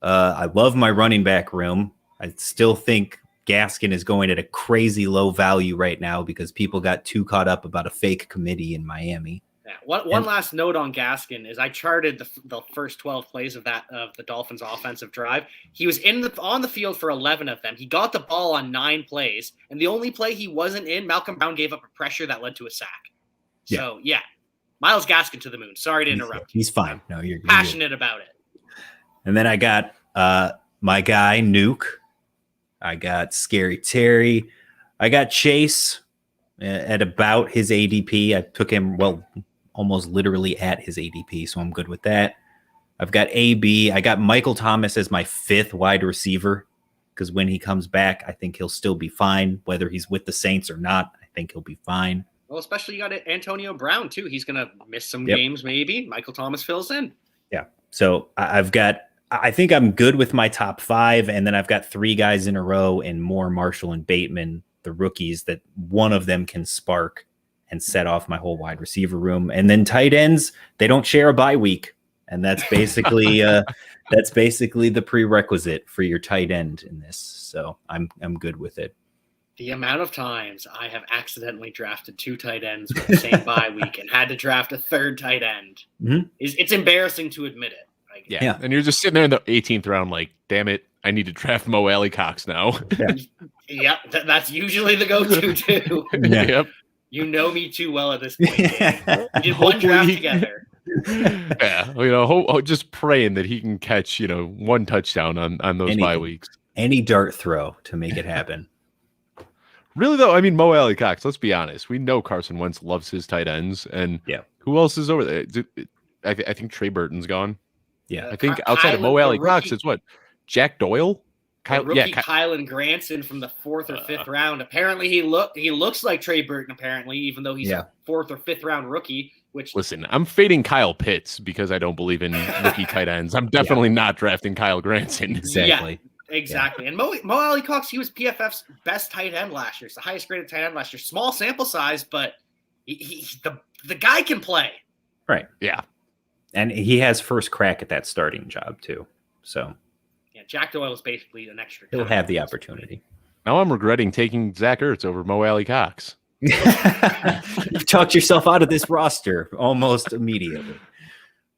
I love my running back room. I still think Gaskin is going at a crazy low value right now because people got too caught up about a fake committee in Miami. Yeah. One last note on Gaskin is I charted the first 12 plays of the Dolphins' offensive drive. He was on the field for 11 of them. He got the ball on 9 plays, and the only play he wasn't in, Malcolm Brown gave up a pressure that led to a sack. So Myles Gaskin to the moon. Sorry to interrupt. He's fine. No, you're passionate about it. And then I got my guy Nuke. I got Scary Terry. I got Chase at about his ADP. I took him, almost literally at his ADP, so I'm good with that. I've got AB. I got Michael Thomas as my 5th wide receiver because when he comes back, I think he'll still be fine. Whether he's with the Saints or not, I think he'll be fine. Well, especially you got Antonio Brown, too. He's going to miss some games, maybe. Michael Thomas fills in. Yeah. So I think I'm good with my top 5, and then I've got 3 guys in a row in Moore, Marshall, and Bateman, the rookies, that one of them can spark and set off my whole wide receiver room. And then tight ends, they don't share a bye week, and that's basically the prerequisite for your tight end in this. So I'm good with it. The amount of times I have accidentally drafted 2 tight ends with the same bye week and had to draft a 3rd tight end it's embarrassing to admit it. Yeah. And you're just sitting there in the 18th round like, damn it, I need to draft Mo Alley Cox now. That's usually the go-to, too. Yep. You know me too well at this point. We did one draft together. Yeah, just praying that he can catch, one touchdown on those bye weeks. Any dart throw to make it happen. Really, though, I mean, Mo Alley Cox, let's be honest. We know Carson Wentz loves his tight ends. And who else is over there? I think Trey Burton's gone. Yeah. I think outside of Mo Alley Cox, it's what? Jack Doyle? Kylan Granson from the 4th or 5th round. Apparently, he looks like Trey Burton, even though he's a 4th or 5th round rookie. Listen, I'm fading Kyle Pitts because I don't believe in rookie tight ends. I'm definitely not drafting Kyle Granson. Exactly. Yeah, exactly. And Mo Alley Cox, he was PFF's best tight end last year. It's the highest graded tight end last year. Small sample size, but the guy can play. Right. Yeah. And he has first crack at that starting job too. So yeah, Jack Doyle is basically an extra. He'll have the opportunity. Now I'm regretting taking Zach Ertz over Mo Alley Cox. You've talked yourself out of this roster almost immediately.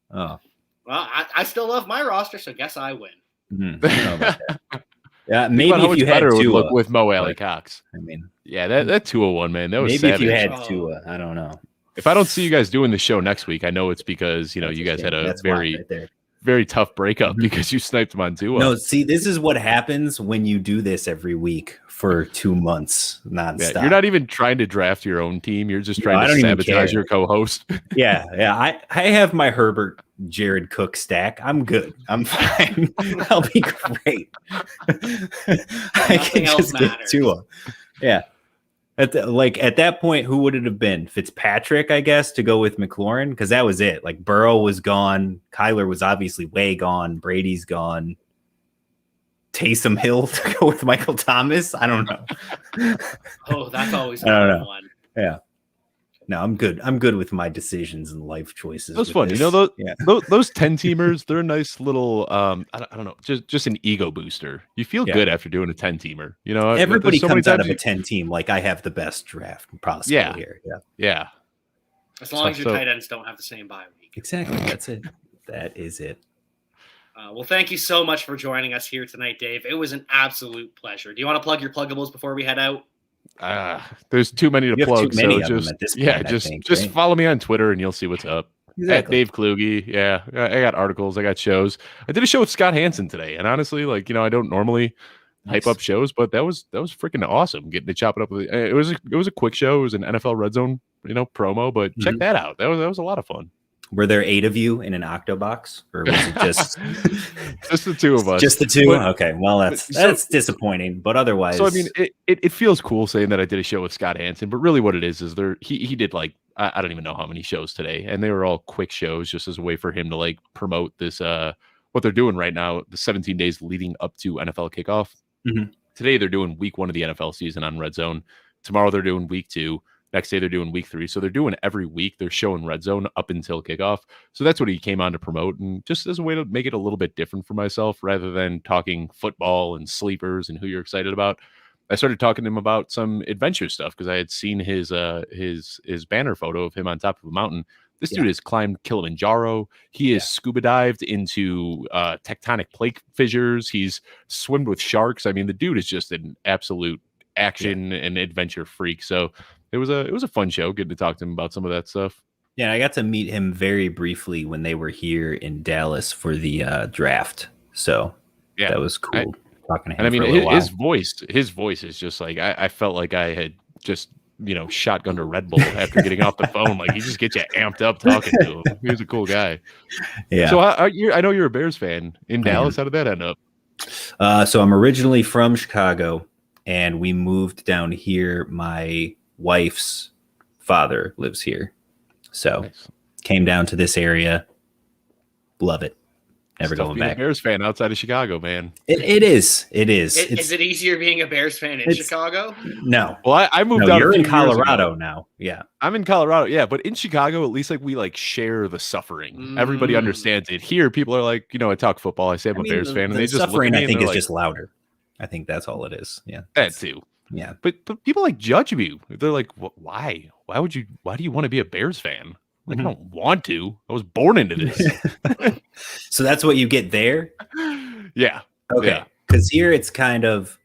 Oh. Well, I still love my roster, so guess I win. Mm-hmm. Yeah, maybe if you had Tua, Tua look with Mo Alley Cox. I mean, yeah, that 201, man, that was maybe savage. If you had Tua, I don't know. If I don't see you guys doing the show next week, I know it's because you guys had a very tough breakup because you sniped him on Tua. No, see, this is what happens when you do this every week for 2 months nonstop. Yeah, you're not even trying to draft your own team. You're just trying to sabotage your co-host. Yeah. I have my Herbert Jared Cook stack. I'm good. I'm fine. I'll be great. I can just get Tua. Yeah. At that point, who would it have been? Fitzpatrick, I guess, to go with McLaurin, because that was it. Like Burrow was gone, Kyler was obviously way gone, Brady's gone. Taysom Hill to go with Michael Thomas. I don't know. Oh, that's always I don't know. one. Yeah. No, I'm good. I'm good with my decisions and life choices. That's fun. This. Those 10-teamers, they're a nice little I don't know, just an ego booster. You feel good after doing a 10-teamer. Everybody comes out of a 10-team like I have the best draft possible here. Yeah. As long as your tight ends don't have the same bye week. Exactly. That's it. That is it. Well, thank you so much for joining us here tonight, Dave. It was an absolute pleasure. Do you want to plug your pluggables before we head out? There's too many to plug. Just right? follow me on Twitter and you'll see what's up. At Dave Kluge. Yeah, I got articles. I got shows. I did a show with Scott Hansen today, and honestly, I don't normally hype up shows, but that was freaking awesome. Getting to chop it up with it was a quick show. It was an NFL Red Zone promo, but check that out. That was a lot of fun. Were there 8 of you in an octobox, or was it just just the 2 of us? Just the 2. But, okay, well that's disappointing, but otherwise. So I mean, it feels cool saying that I did a show with Scott Hansen, but really what it is he did I don't even know how many shows today, and they were all quick shows just as a way for him to promote this what they're doing right now, the 17 days leading up to NFL kickoff. Mm-hmm. Today they're doing week 1 of the NFL season on Red Zone. Tomorrow they're doing week 2. Next day, they're doing week 3. So they're doing every week. They're showing Red Zone up until kickoff. So that's what he came on to promote. And just as a way to make it a little bit different for myself, rather than talking football and sleepers and who you're excited about, I started talking to him about some adventure stuff because I had seen his banner photo of him on top of a mountain. This dude has climbed Kilimanjaro. He has scuba dived into tectonic plate fissures. He's swimmed with sharks. I mean, the dude is just an absolute action and adventure freak. So it was a fun show getting to talk to him about some of that stuff. Yeah, I got to meet him very briefly when they were here in Dallas for the draft. So that was cool talking to him. And I mean, for a little his voice is just I felt like I had just shotgunned a Red Bull after getting off the phone. He just gets you amped up talking to him. He was a cool guy. Yeah. So I know you're a Bears fan in Dallas. How did that end up? So I'm originally from Chicago, and we moved down here. My wife's father lives here, so came down to this area. Love it. Never going back. A Bears fan outside of Chicago, man. It is. Is it easier being a Bears fan in Chicago? No. Well, I moved out. You're in Colorado now. Yeah, I'm in Colorado. Yeah, but in Chicago, at least we share the suffering. Everybody understands it. Here, people are I talk football. I say I'm a Bears fan, and they just suffering. Look at me I think is just louder. I think that's all it is. Yeah, that too. Yeah, but people judge me. They're like, why? Why do you want to be a Bears fan? I don't want to. I was born into this. So that's what you get there? Yeah. Okay. Because here it's kind of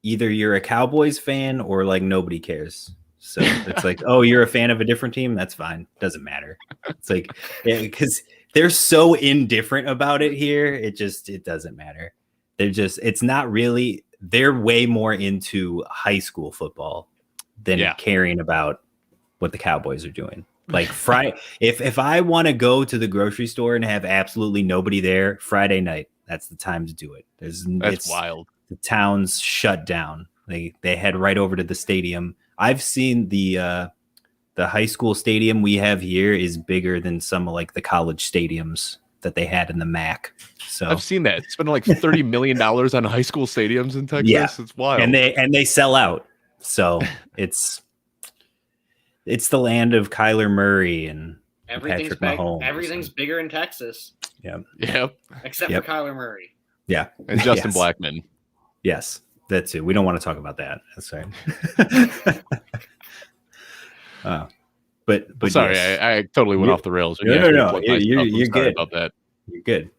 either you're a Cowboys fan or nobody cares. So it's like, oh, you're a fan of a different team? That's fine. Doesn't matter. It's like, because they're so indifferent about it here. It doesn't matter. It's not really, they're way more into high school football than caring about what the Cowboys are doing. Like Friday, if I want to go to the grocery store and have absolutely nobody there, Friday night, that's the time to do it. It's wild. The town's shut down. They head right over to the stadium. I've seen the high school stadium we have here is bigger than some of like the college stadiums that they had in the MAC. So I've seen that. Spending like $30 million on high school stadiums in Texas. Yeah. It's wild. And they sell out. So it's the land of Kyler Murray and Patrick Mahomes. Everything's bigger in Texas. Yeah. Yep. Except for Kyler Murray. Yeah. And Justin Blackman. Yes. That's it. We don't want to talk about that. That's right. But sorry, yes. I totally went off the rails. No. You're good about that. You're good.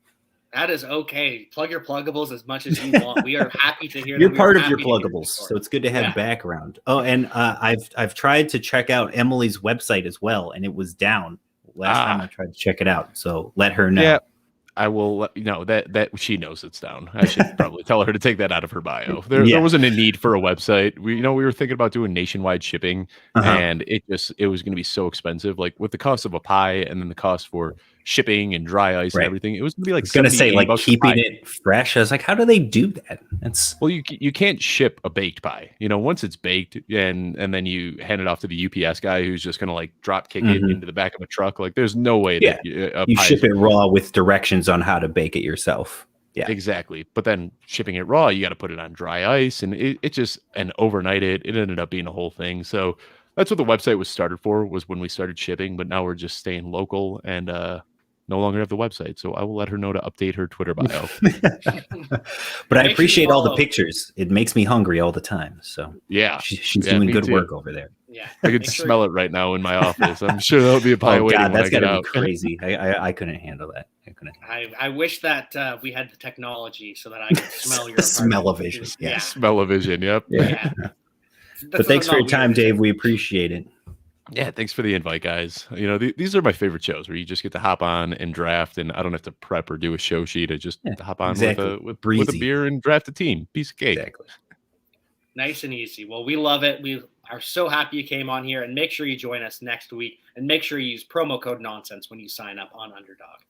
That is okay. Plug your pluggables as much as you want. We are happy to hear. You're part of your pluggables, so it's good to have background. Oh, and I've tried to check out Emily's website as well, and it was down last time I tried to check it out. So let her know. Yeah, I will let you know that she knows it's down. I should probably tell her to take that out of her bio. There wasn't a need for a website. We were thinking about doing nationwide shipping, and it was going to be so expensive. Like with the cost of a pie, and then the cost for shipping and dry ice and everything, it was going to be like. I was going to say like keeping it fresh. I was like, how do they do that? Well, you can't ship a baked pie. Once it's baked, and then you hand it off to the UPS guy who's just going to like drop kick it into the back of a truck. Like there's no way that you ship it raw with directions on how to bake it yourself. Yeah, exactly. But then shipping it raw, you got to put it on dry ice, and it just overnight it ended up being a whole thing. So that's what the website was started for, was when we started shipping. But now we're just staying local and no longer have the website. So I will let her know to update her Twitter bio. But I appreciate all the pictures. It makes me hungry all the time. So yeah, she's doing good work over there. Yeah, I can smell it right now in my office. I'm sure that'll be a pie waiting. God, that's gotta be crazy. I couldn't handle that. I wish that we had the technology so that I could smell your smell-o-vision. Yeah, smell-o-vision. Yep. Yeah. But thanks for your time, Dave. We appreciate it. Yeah, thanks for the invite, guys. These are my favorite shows where you just get to hop on and draft, and I don't have to prep or do a show sheet. I just hop on with a beer and draft a team. Piece of cake. Exactly. Nice and easy. Well, we love it. We are so happy you came on here, and make sure you join us next week, and make sure you use promo code nonsense when you sign up on Underdog.